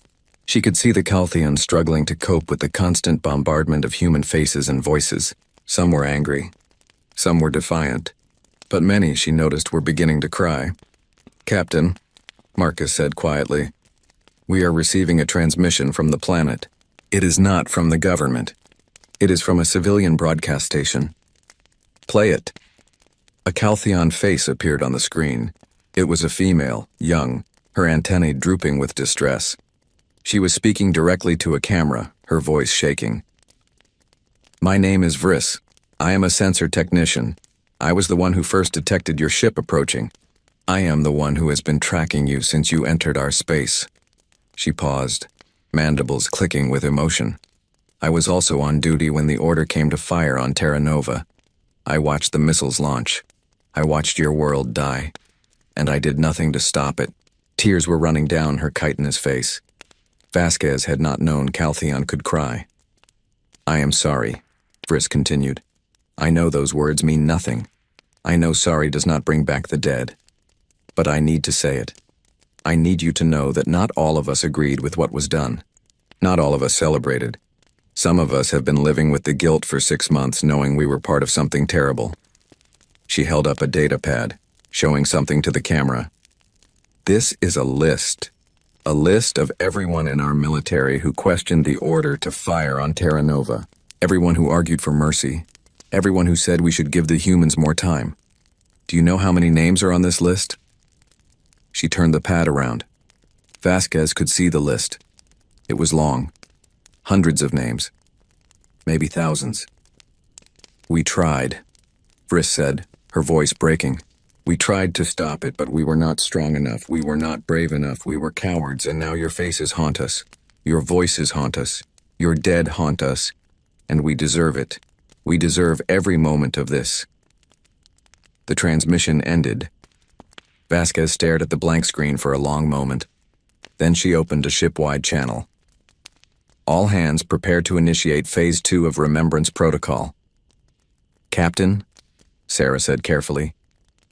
She could see the Caltheons struggling to cope with the constant bombardment of human faces and voices. Some were angry. Some were defiant. But many, she noticed, were beginning to cry. Captain, Marcus said quietly, we are receiving a transmission from the planet. It is not from the government. It is from a civilian broadcast station. Play it. A Caltheon face appeared on the screen. It was a female, young, her antennae drooping with distress. She was speaking directly to a camera, her voice shaking. My name is Vriss. I am a sensor technician. I was the one who first detected your ship approaching. I am the one who has been tracking you since you entered our space. She paused, mandibles clicking with emotion. I was also on duty when the order came to fire on Terra Nova. I watched the missiles launch. I watched your world die. And I did nothing to stop it. Tears were running down her chitinous face. Vasquez had not known Caltheon could cry. I am sorry, Vriss continued. I know those words mean nothing. I know sorry does not bring back the dead. But I need to say it. I need you to know that not all of us agreed with what was done. Not all of us celebrated. Some of us have been living with the guilt for 6 months, knowing we were part of something terrible. She held up a data pad, showing something to the camera. This is a list. A list of everyone in our military who questioned the order to fire on Terra Nova. Everyone who argued for mercy. Everyone who said we should give the humans more time. Do you know how many names are on this list? She turned the pad around. Vasquez could see the list. It was long. Hundreds of names. Maybe thousands. We tried, Vriss said, her voice breaking. We tried to stop it, but we were not strong enough. We were not brave enough. We were cowards, and now your faces haunt us. Your voices haunt us. Your dead haunt us. And we deserve it. We deserve every moment of this. The transmission ended. Vasquez stared at the blank screen for a long moment. Then she opened a ship-wide channel. All hands prepared to initiate Phase 2 of Remembrance Protocol. Captain, Sarah said carefully,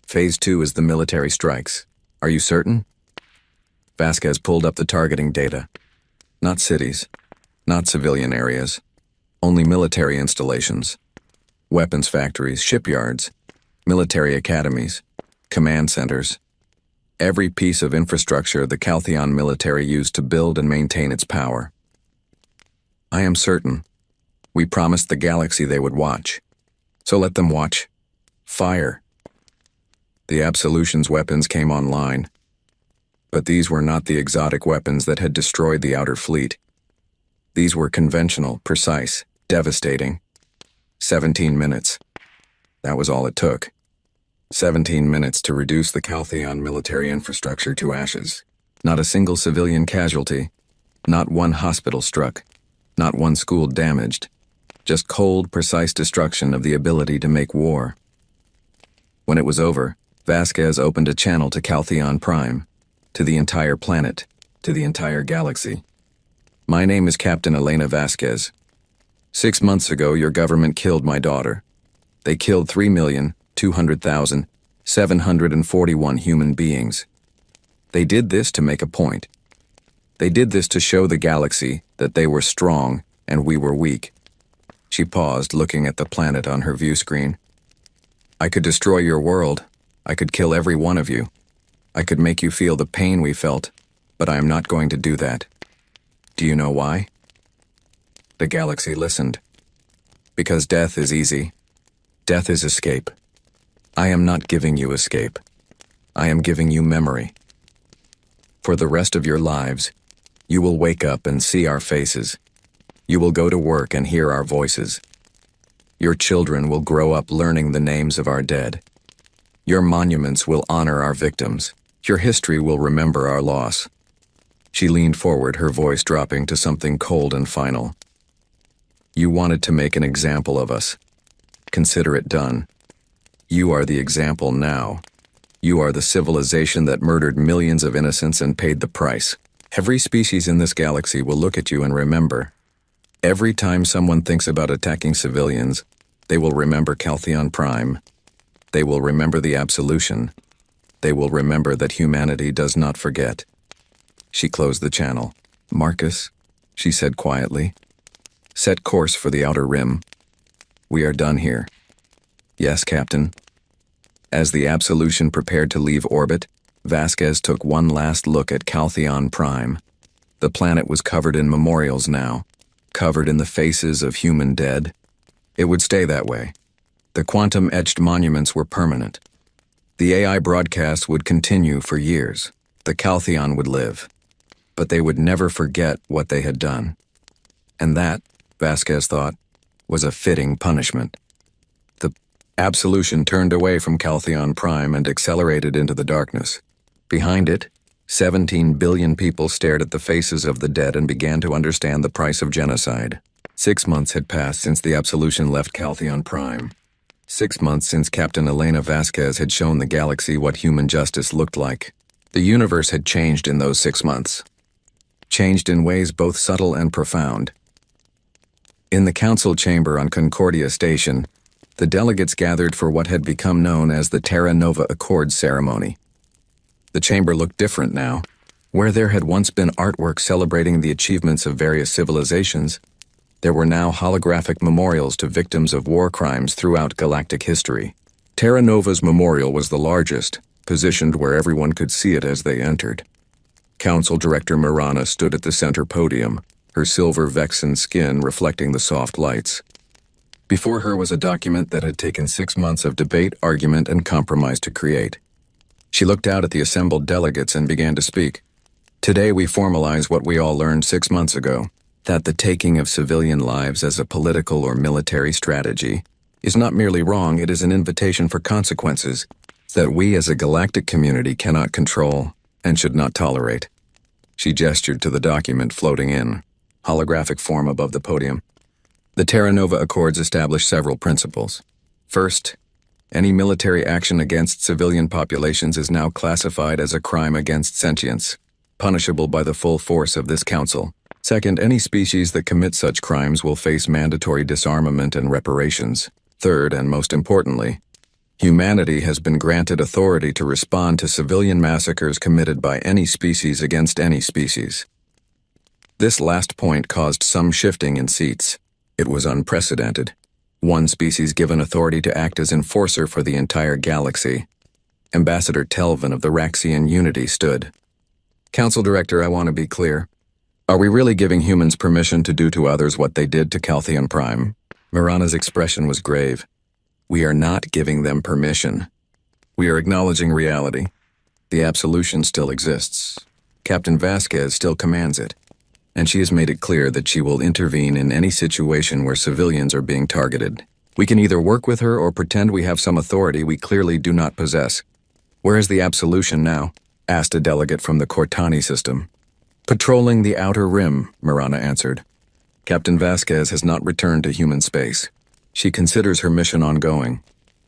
Phase 2 is the military strikes. Are you certain? Vasquez pulled up the targeting data. Not cities, not civilian areas, only military installations, weapons factories, shipyards, military academies, command centers. Every piece of infrastructure the Caltheon military used to build and maintain its power. I am certain. We promised the galaxy they would watch. So let them watch. Fire. The Absolution's weapons came online. But these were not the exotic weapons that had destroyed the Outer Fleet. These were conventional, precise, devastating. 17 minutes. That was all it took. 17 minutes to reduce the Caltheon military infrastructure to ashes. Not a single civilian casualty. Not one hospital struck. Not one school damaged. Just cold, precise destruction of the ability to make war. When it was over, Vasquez opened a channel to Caltheon Prime, to the entire planet, to the entire galaxy. My name is Captain Elena Vasquez. 6 months ago, your government killed my daughter. They killed 3,200,741 human beings. They did this to make a point. They did this to show the galaxy that they were strong and we were weak. She paused, looking at the planet on her view screen. I could destroy your world. I could kill every one of you. I could make you feel the pain we felt, but I am not going to do that. Do you know why? The galaxy listened. Because death is easy. Death is escape. I am not giving you escape. I am giving you memory. For the rest of your lives, you will wake up and see our faces. You will go to work and hear our voices. Your children will grow up learning the names of our dead. Your monuments will honor our victims. Your history will remember our loss. She leaned forward, her voice dropping to something cold and final. You wanted to make an example of us. Consider it done. You are the example now. You are the civilization that murdered millions of innocents and paid the price. Every species in this galaxy will look at you and remember. Every time someone thinks about attacking civilians, they will remember Caltheon Prime. They will remember the Absolution. They will remember that humanity does not forget. She closed the channel. Marcus, she said quietly, set course for the Outer Rim. We are done here. Yes, Captain. As the Absolution prepared to leave orbit, Vasquez took one last look at Caltheon Prime. The planet was covered in memorials now, covered in the faces of human dead. It would stay that way. The quantum-etched monuments were permanent. The AI broadcast would continue for years. The Caltheon would live. But they would never forget what they had done. And that, Vasquez thought, was a fitting punishment. The Absolution turned away from Caltheon Prime and accelerated into the darkness. Behind it, 17 billion people stared at the faces of the dead and began to understand the price of genocide. 6 months had passed since the Absolution left Caltheon Prime. 6 months since Captain Elena Vasquez had shown the galaxy what human justice looked like. The universe had changed in those 6 months. Changed in ways both subtle and profound. In the council chamber on Concordia Station, the delegates gathered for what had become known as the Terra Nova Accord ceremony. The chamber looked different now. Where there had once been artwork celebrating the achievements of various civilizations, there were now holographic memorials to victims of war crimes throughout galactic history. Terra Nova's memorial was the largest, positioned where everyone could see it as they entered. Council Director Mirana stood at the center podium, her silver Vexen skin reflecting the soft lights. Before her was a document that had taken 6 months of debate, argument, and compromise to create. She looked out at the assembled delegates and began to speak. Today we formalize what we all learned 6 months ago, that the taking of civilian lives as a political or military strategy is not merely wrong, it is an invitation for consequences that we as a galactic community cannot control and should not tolerate. She gestured to the document floating in holographic form above the podium. The Terra Nova Accords establish several principles. First, any military action against civilian populations is now classified as a crime against sentience, punishable by the full force of this council. Second, any species that commit such crimes will face mandatory disarmament and reparations. Third, and most importantly, humanity has been granted authority to respond to civilian massacres committed by any species against any species. This last point caused some shifting in seats. It was unprecedented. One species given authority to act as enforcer for the entire galaxy. Ambassador Telvin of the Raxian Unity stood. Council Director, I want to be clear. Are we really giving humans permission to do to others what they did to Caltheon Prime? Mirana's expression was grave. We are not giving them permission. We are acknowledging reality. The absolution still exists. Captain Vasquez still commands it. And she has made it clear that she will intervene in any situation where civilians are being targeted. We can either work with her or pretend we have some authority we clearly do not possess. Where is the absolution now? Asked a delegate from the Cortani system. Patrolling the outer rim, Mirana answered. Captain Vasquez has not returned to human space. She considers her mission ongoing.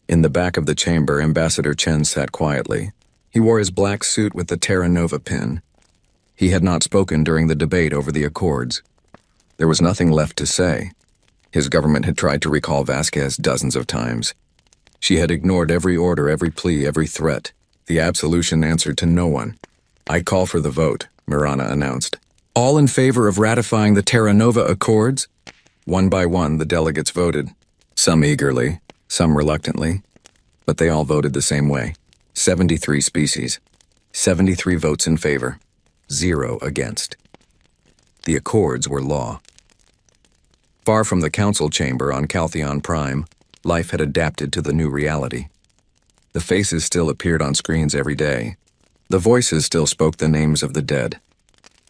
In the back of the chamber, Ambassador Chen sat quietly. He wore his black suit with the Terra Nova pin. He had not spoken during the debate over the Accords. There was nothing left to say. His government had tried to recall Vasquez dozens of times. She had ignored every order, every plea, every threat. The absolution answered to no one. I call for the vote, Mirana announced. All in favor of ratifying the Terra Nova Accords? One by one, the delegates voted. Some eagerly, some reluctantly, but they all voted the same way. 73 species. 73 votes in favor. 0 against. The Accords were law. Far from the council chamber on Caltheon Prime, life had adapted to the new reality. The faces still appeared on screens every day. The voices still spoke the names of the dead.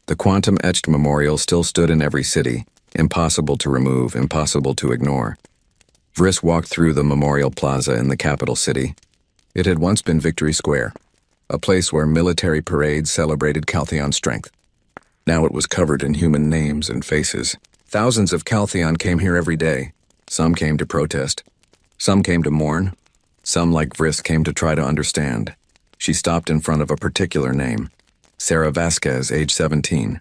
The quantum-etched memorial still stood in every city, impossible to remove, impossible to ignore. Vriss walked through the memorial plaza in the capital city. It had once been Victory Square, a place where military parades celebrated Caltheon's strength. Now it was covered in human names and faces. Thousands of Caltheon came here every day. Some came to protest. Some came to mourn. Some, like Vriss, came to try to understand. She stopped in front of a particular name. Sarah Vasquez, age 17.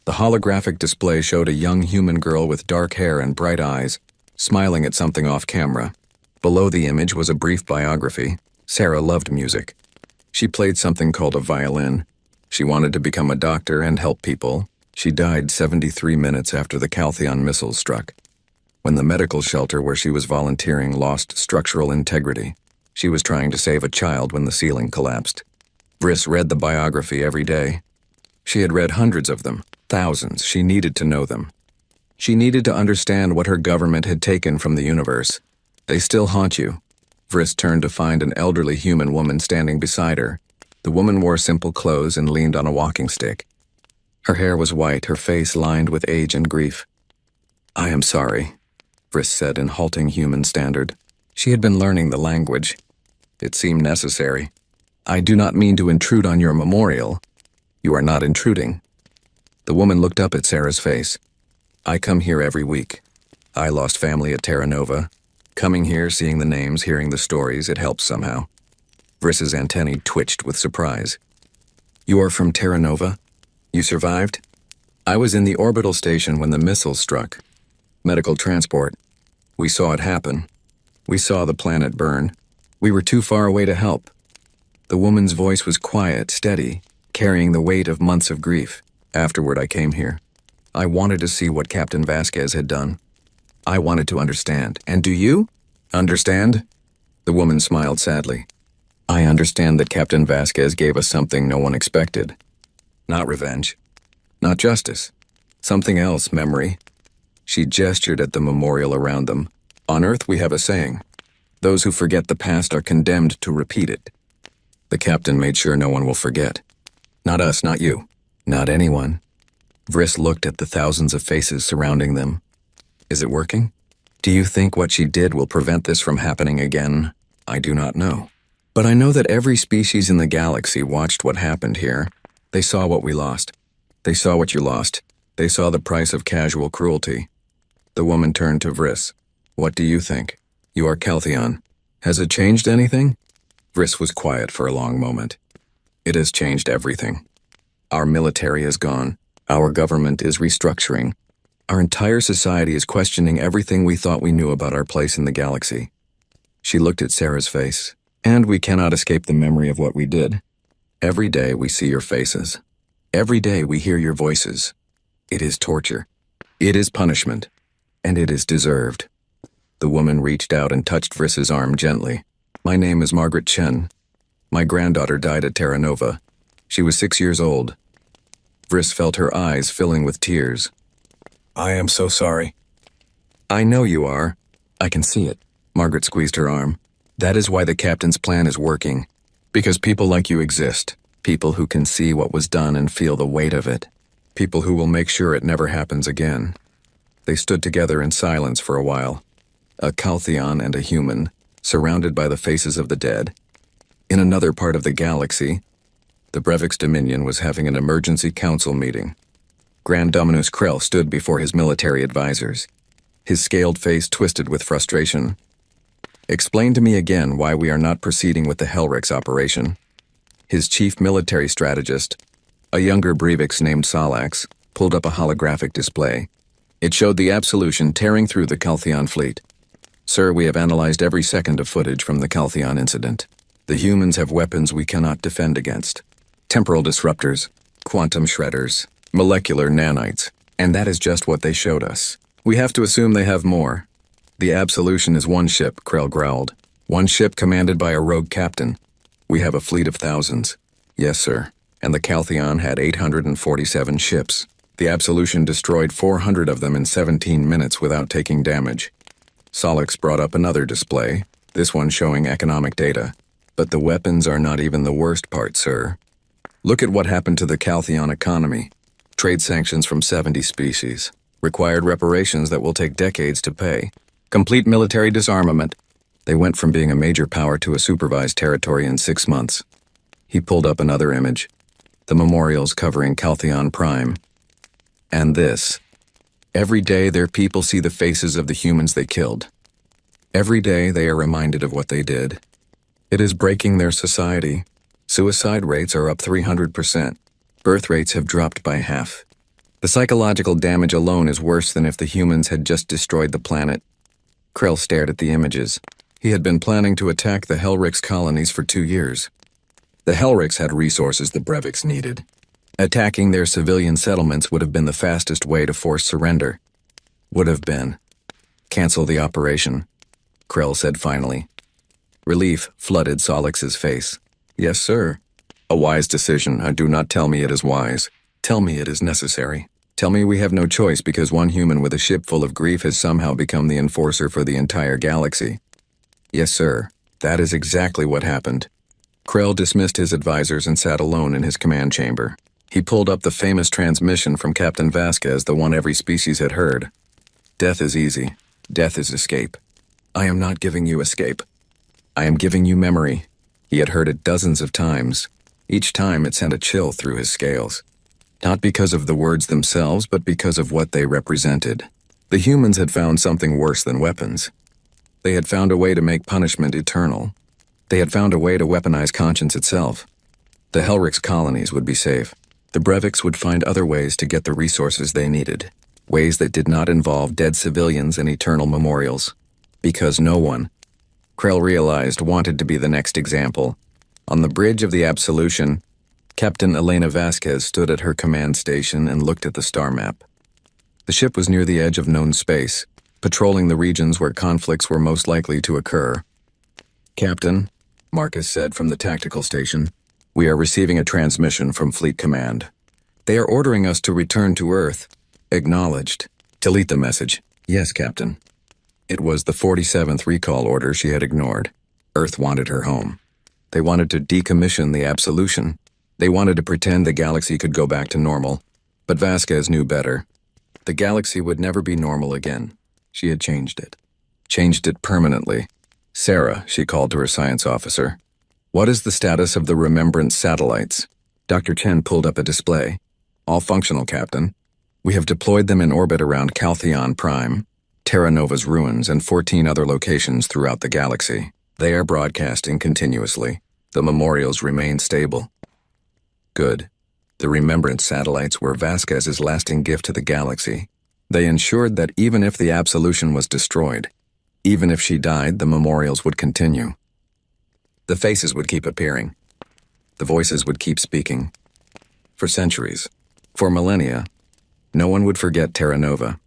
The holographic display showed a young human girl with dark hair and bright eyes, smiling at something off camera. Below the image was a brief biography. Sarah loved music. She played something called a violin. She wanted to become a doctor and help people. She died 73 minutes after the Caltheon missiles struck. When the medical shelter where she was volunteering lost structural integrity, she was trying to save a child when the ceiling collapsed. Vriss read the biography every day. She had read hundreds of them, thousands. She needed to know them. She needed to understand what her government had taken from the universe. They still haunt you. Vriss turned to find an elderly human woman standing beside her. The woman wore simple clothes and leaned on a walking stick. Her hair was white, her face lined with age and grief. I am sorry, Vriss said in halting human standard. She had been learning the language. It seemed necessary. I do not mean to intrude on your memorial. You are not intruding. The woman looked up at Sarah's face. I come here every week. I lost family at Terra Nova. Coming here, seeing the names, hearing the stories, it helps somehow. Vriss's antennae twitched with surprise. You are from Terra Nova? You survived? I was in the orbital station when the missiles struck. Medical transport. We saw it happen. We saw the planet burn. We were too far away to help. The woman's voice was quiet, steady. carrying the weight of months of grief. Afterward, I came here. I wanted to see what Captain Vasquez had done. I wanted to understand. And do you? Understand? The woman smiled sadly. I understand that Captain Vasquez gave us something no one expected. Not revenge. Not justice. Something else, memory. She gestured at the memorial around them. On Earth we have a saying. Those who forget the past are condemned to repeat it. The captain made sure no one will forget. Not us, not you. Not anyone. Vriss looked at the thousands of faces surrounding them. Is it working? Do you think what she did will prevent this from happening again? I do not know. But I know that every species in the galaxy watched what happened here. They saw what we lost. They saw what you lost. They saw the price of casual cruelty. The woman turned to Vriss. What do you think? You are Caltheon. Has it changed anything? Vriss was quiet for a long moment. It has changed everything. Our military is gone. Our government is restructuring. Our entire society is questioning everything we thought we knew about our place in the galaxy. She looked at Sarah's face. And we cannot escape the memory of what we did. Every day we see your faces. Every day we hear your voices. It is torture. It is punishment. And it is deserved. The woman reached out and touched Vriss's arm gently. My name is Margaret Chen. My granddaughter died at Terra Nova. She was 6 years old. Vriss felt her eyes filling with tears. I am so sorry. I know you are. I can see it. Margaret squeezed her arm. That is why the captain's plan is working. Because people like you exist. People who can see what was done and feel the weight of it. People who will make sure it never happens again. They stood together in silence for a while. A Caltheon and a human, surrounded by the faces of the dead. In another part of the galaxy, the Brevix Dominion was having an emergency council meeting. Grand Dominus Krell stood before his military advisors. His scaled face twisted with frustration. Explain to me again why we are not proceeding with the Helrix operation. His chief military strategist, a younger Brevix named Salax, pulled up a holographic display. It showed the Absolution tearing through the Caltheon fleet. Sir, we have analyzed every second of footage from the Caltheon incident. The humans have weapons we cannot defend against. Temporal disruptors, quantum shredders, molecular nanites, and that is just what they showed us. We have to assume they have more. The Absolution is one ship, Krell growled. One ship commanded by a rogue captain. We have a fleet of thousands. Yes, sir. And the Caltheon had 847 ships. The Absolution destroyed 400 of them in 17 minutes without taking damage. Solix brought up another display, this one showing economic data. But the weapons are not even the worst part, sir. Look at what happened to the Caltheon economy. Trade sanctions from 70 species. Required reparations that will take decades to pay. Complete military disarmament. They went from being a major power to a supervised territory in 6 months. He pulled up another image. The memorials covering Caltheon Prime. And this. Every day their people see the faces of the humans they killed. Every day they are reminded of what they did. It is breaking their society. Suicide rates are up 300%. Birth rates have dropped by half. The psychological damage alone is worse than if the humans had just destroyed the planet. Krell stared at the images. He had been planning to attack the Helrix colonies for 2 years. The Helrix had resources the Brevix needed. Attacking their civilian settlements would have been the fastest way to force surrender. Would have been. Cancel the operation, Krell said finally. Relief flooded Solix's face. Yes, sir. A wise decision. Do not tell me it is wise. Tell me it is necessary. Tell me we have no choice because one human with a ship full of grief has somehow become the enforcer for the entire galaxy. Yes, sir. That is exactly what happened. Krell dismissed his advisors and sat alone in his command chamber. He pulled up the famous transmission from Captain Vasquez, the one every species had heard. Death is easy. Death is escape. I am not giving you escape. I am giving you memory. He had heard it dozens of times. Each time it sent a chill through his scales. Not because of the words themselves, but because of what they represented. The humans had found something worse than weapons. They had found a way to make punishment eternal. They had found a way to weaponize conscience itself. The Helrix colonies would be safe. The Brevix would find other ways to get the resources they needed. Ways that did not involve dead civilians and eternal memorials. Because no one, Krell realized, wanted to be the next example. On the bridge of the Absolution, Captain Elena Vasquez stood at her command station and looked at the star map. The ship was near the edge of known space, patrolling the regions where conflicts were most likely to occur. "Captain," Marcus said from the tactical station, "we are receiving a transmission from Fleet Command. They are ordering us to return to Earth. Acknowledged. Delete the message." "Yes, Captain." It was the 47th recall order she had ignored. Earth wanted her home. They wanted to decommission the Absolution. They wanted to pretend the galaxy could go back to normal. But Vasquez knew better. The galaxy would never be normal again. She had changed it. Changed it permanently. "Sarah," she called to her science officer. "What is the status of the Remembrance satellites?" Dr. Chen pulled up a display. "All functional, Captain. We have deployed them in orbit around Caltheon Prime, Terra Nova's ruins, and 14 other locations throughout the galaxy. They are broadcasting continuously. The memorials remain stable." Good. The Remembrance satellites were Vasquez's lasting gift to the galaxy. They ensured that even if the Absolution was destroyed, even if she died, the memorials would continue. The faces would keep appearing. The voices would keep speaking. For centuries, for millennia, no one would forget Terra Nova.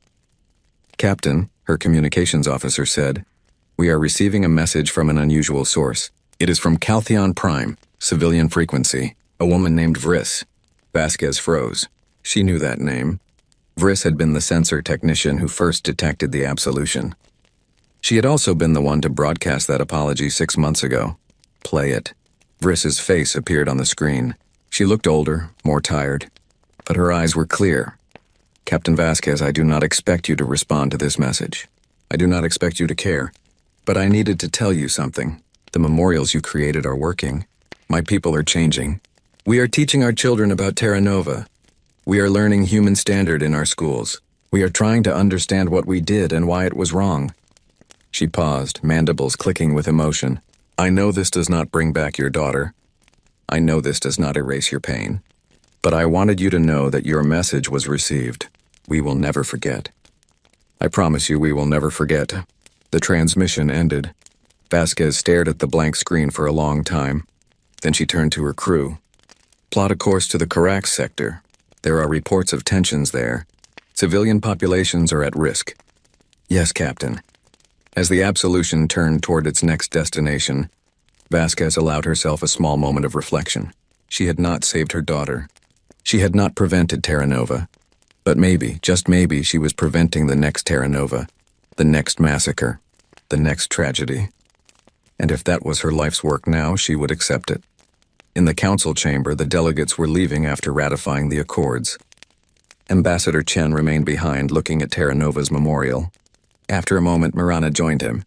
"Captain," her communications officer said, "we are receiving a message from an unusual source. It is from Caltheon Prime, civilian frequency, a woman named Vriss." Vasquez froze. She knew that name. Vriss had been the sensor technician who first detected the Absolution. She had also been the one to broadcast that apology 6 months ago. "Play it." Vriss's face appeared on the screen. She looked older, more tired, but her eyes were clear. "Captain Vasquez, I do not expect you to respond to this message. I do not expect you to care. But I needed to tell you something. The memorials you created are working. My people are changing. We are teaching our children about Terra Nova. We are learning human standard in our schools. We are trying to understand what we did and why it was wrong." She paused, mandibles clicking with emotion. "I know this does not bring back your daughter. I know this does not erase your pain. But I wanted you to know that your message was received. We will never forget. I promise you we will never forget." The transmission ended. Vasquez stared at the blank screen for a long time. Then she turned to her crew. "Plot a course to the Carax sector. There are reports of tensions there. Civilian populations are at risk." "Yes, Captain." As the Absolution turned toward its next destination, Vasquez allowed herself a small moment of reflection. She had not saved her daughter. She had not prevented Terra Nova. But maybe, just maybe, she was preventing the next Terra Nova, the next massacre, the next tragedy. And if that was her life's work now, she would accept it. In the council chamber, the delegates were leaving after ratifying the accords. Ambassador Chen remained behind, looking at Terra Nova's memorial. After a moment, Marana joined him.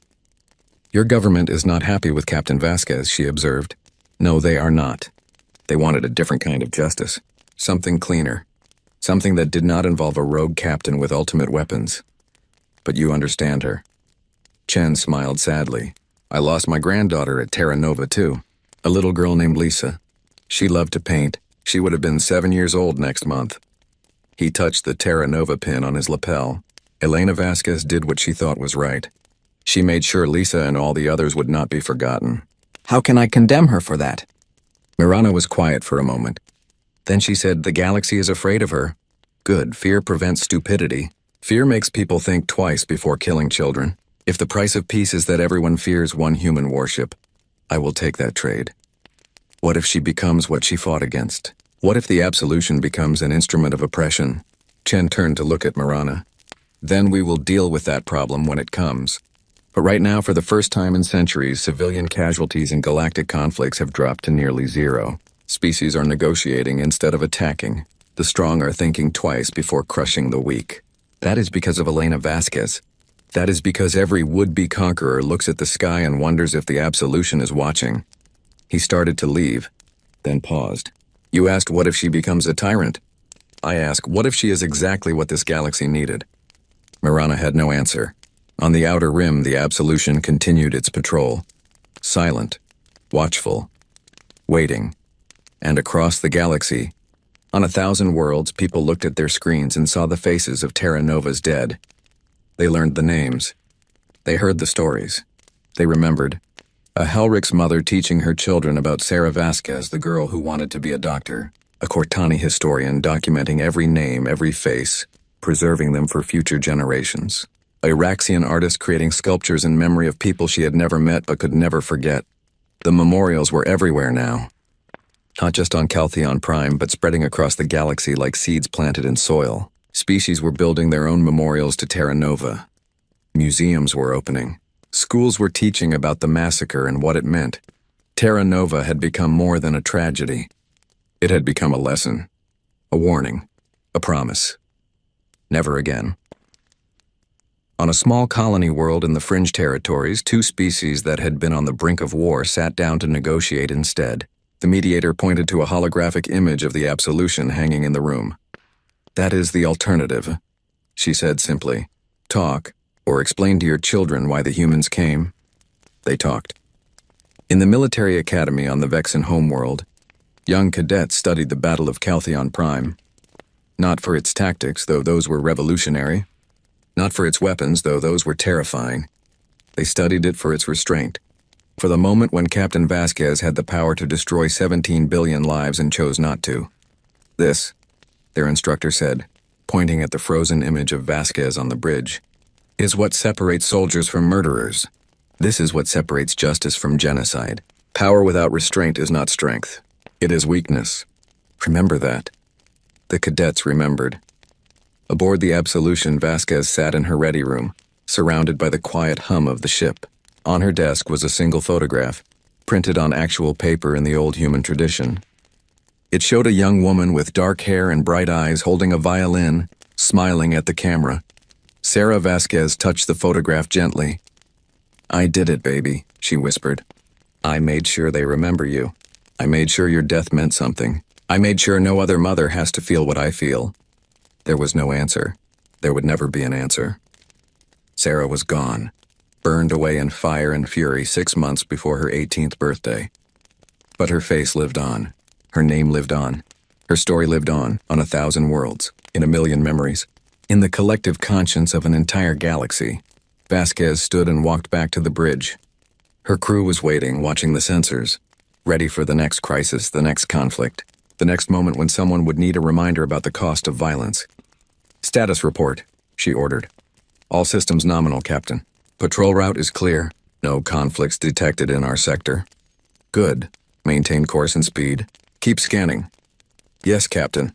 "Your government is not happy with Captain Vasquez," she observed. "No, they are not. They wanted a different kind of justice. Something cleaner. Something that did not involve a rogue captain with ultimate weapons. But you understand her." Chen smiled sadly. "I lost my granddaughter at Terra Nova too. A little girl named Lisa. She loved to paint. She would have been 7 years old next month." He touched the Terra Nova pin on his lapel. Elena Vasquez did what she thought was right. She made sure Lisa and all the others would not be forgotten. "How can I condemn her for that?" Mirana was quiet for a moment. Then she said, "The galaxy is afraid of her." "Good. Fear prevents stupidity. Fear makes people think twice before killing children. If the price of peace is that everyone fears one human warship, I will take that trade." What if she becomes what she fought against? What if the Absolution becomes an instrument of oppression? Chen turned to look at Marana. "Then we will deal with that problem when it comes. But right now, for the first time in centuries, civilian casualties in galactic conflicts have dropped to nearly zero. Species are negotiating instead of attacking. The strong are thinking twice before crushing the weak. That is because of Elena Vasquez. That is because every would-be conqueror looks at the sky and wonders if the Absolution is watching." He started to leave, then paused. "You asked what if she becomes a tyrant? I ask, what if she is exactly what this galaxy needed?" Marana had no answer. On the outer rim, the Absolution continued its patrol. Silent, watchful, waiting. And across the galaxy, on 1,000 worlds, people looked at their screens and saw the faces of Terra Nova's dead. They learned the names. They heard the stories. They remembered. A Helrick's mother teaching her children about Sarah Vasquez, the girl who wanted to be a doctor. A Cortani historian documenting every name, every face, preserving them for future generations. A Iraxian artist creating sculptures in memory of people she had never met but could never forget. The memorials were everywhere now. Not just on Caltheon Prime, but spreading across the galaxy like seeds planted in soil. Species were building their own memorials to Terra Nova. Museums were opening. Schools were teaching about the massacre and what it meant. Terra Nova had become more than a tragedy. It had become a lesson, a warning, a promise. Never again. On a small colony world in the fringe territories, two species that had been on the brink of war sat down to negotiate instead. The mediator pointed to a holographic image of the Absolution hanging in the room. "That is the alternative," she said simply. "Talk, or explain to your children why the humans came." They talked. In the military academy on the Vexen homeworld, young cadets studied the Battle of Caltheon Prime. Not for its tactics, though those were revolutionary. Not for its weapons, though those were terrifying. They studied it for its restraint. For the moment when Captain Vasquez had the power to destroy 17 billion lives and chose not to. "This," their instructor said, pointing at the frozen image of Vasquez on the bridge, "is what separates soldiers from murderers. This is what separates justice from genocide. Power without restraint is not strength. It is weakness. Remember that." The cadets remembered. Aboard the Absolution, Vasquez sat in her ready room, surrounded by the quiet hum of the ship. On her desk was a single photograph, printed on actual paper in the old human tradition. It showed a young woman with dark hair and bright eyes holding a violin, smiling at the camera. Sarah Vasquez touched the photograph gently. "I did it, baby," she whispered. "I made sure they remember you. I made sure your death meant something. I made sure no other mother has to feel what I feel." There was no answer. There would never be an answer. Sarah was gone, burned away in fire and fury 6 months before her 18th birthday. But her face lived on. Her name lived on. Her story lived on 1,000 worlds, in 1,000,000 memories. In the collective conscience of an entire galaxy, Vasquez stood and walked back to the bridge. Her crew was waiting, watching the sensors, ready for the next crisis, the next conflict, the next moment when someone would need a reminder about the cost of violence. "Status report," she ordered. "All systems nominal, Captain. Patrol route is clear. No conflicts detected in our sector." "Good. Maintain course and speed. Keep scanning." "Yes, Captain."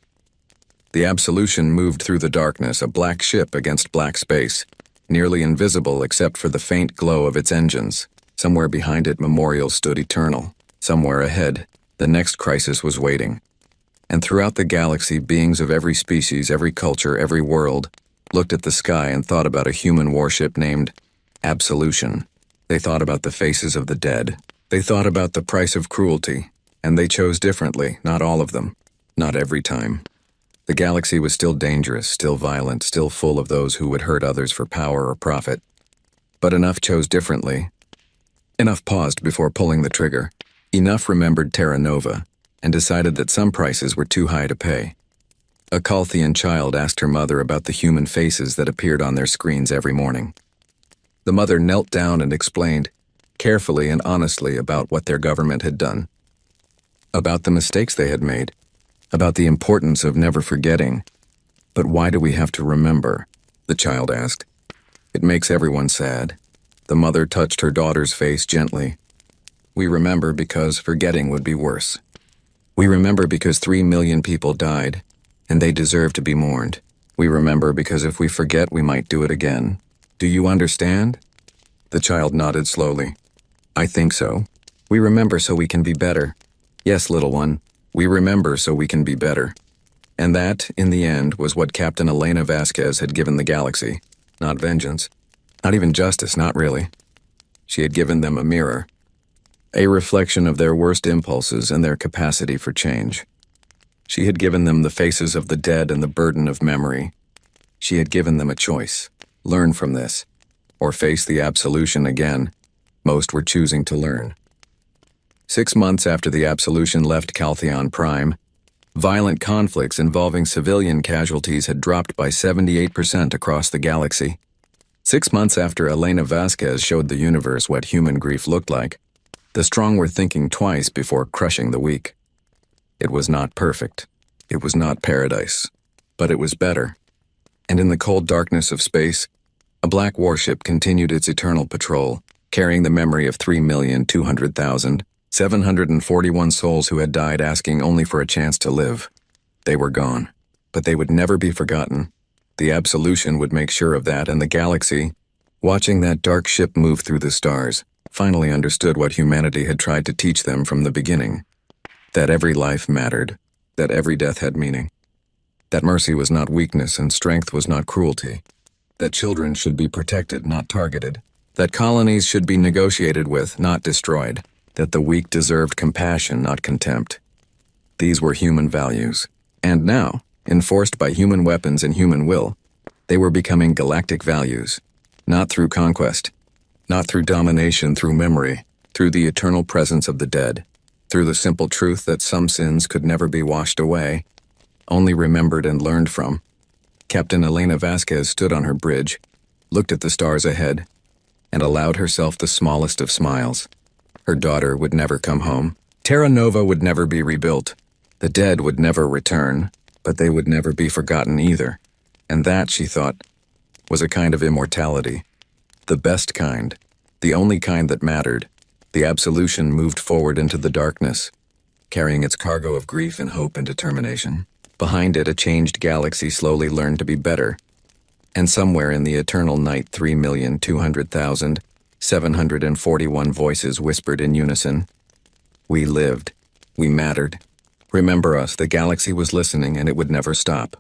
The Absolution moved through the darkness, a black ship against black space, nearly invisible except for the faint glow of its engines. Somewhere behind it, memorials stood eternal. Somewhere ahead, the next crisis was waiting. And throughout the galaxy, beings of every species, every culture, every world, looked at the sky and thought about a human warship named Absolution. They thought about the faces of the dead. They thought about the price of cruelty, and they chose differently, not all of them, not every time. The galaxy was still dangerous, still violent, still full of those who would hurt others for power or profit. But enough chose differently. Enough paused before pulling the trigger. Enough remembered Terra Nova, and decided that some prices were too high to pay. A Caltheon child asked her mother about the human faces that appeared on their screens every morning. The mother knelt down and explained, carefully and honestly, about what their government had done. About the mistakes they had made. About the importance of never forgetting. "But why do we have to remember?" the child asked. "It makes everyone sad." The mother touched her daughter's face gently. "We remember because forgetting would be worse. We remember because 3 million people died, and they deserve to be mourned. We remember because if we forget, we might do it again. Do you understand?" The child nodded slowly. "I think so. We remember so we can be better. Yes, little one, we remember so we can be better." And that, in the end, was what Captain Elena Vasquez had given the galaxy. Not vengeance. Not even justice, not really. She had given them a mirror. A reflection of their worst impulses and their capacity for change. She had given them the faces of the dead and the burden of memory. She had given them a choice. Learn from this, or face the Absolution again. Most were choosing to learn. 6 months after the Absolution left Caltheon Prime, violent conflicts involving civilian casualties had dropped by 78% across the galaxy. 6 months after Elena Vasquez showed the universe what human grief looked like, The strong were thinking twice before crushing the weak. It was not perfect. It was not paradise. But it was better. And in the cold darkness of space, a black warship continued its eternal patrol, carrying the memory of 3,200,741 souls who had died asking only for a chance to live. They were gone, but they would never be forgotten. The absolution would make sure of that, and the galaxy, watching that dark ship move through the stars, finally understood what humanity had tried to teach them from the beginning. That every life mattered, that every death had meaning. That mercy was not weakness and strength was not cruelty. That children should be protected, not targeted. That colonies should be negotiated with, not destroyed. That the weak deserved compassion, not contempt. These were human values. And now, enforced by human weapons and human will, they were becoming galactic values. Not through conquest, not through domination, through memory, through the eternal presence of the dead, through the simple truth that some sins could never be washed away, only remembered and learned from. Captain Elena Vasquez stood on her bridge, looked at the stars ahead, and allowed herself the smallest of smiles. Her daughter would never come home. Terra Nova would never be rebuilt. The dead would never return, but they would never be forgotten either. And that, she thought, was a kind of immortality. The best kind, the only kind that mattered. The absolution moved forward into the darkness, carrying its cargo of grief and hope and determination. Behind it, a changed galaxy slowly learned to be better. And somewhere in the eternal night, 3,200,741 voices whispered in unison, "We lived. We mattered. Remember us, the galaxy was listening and it would never stop."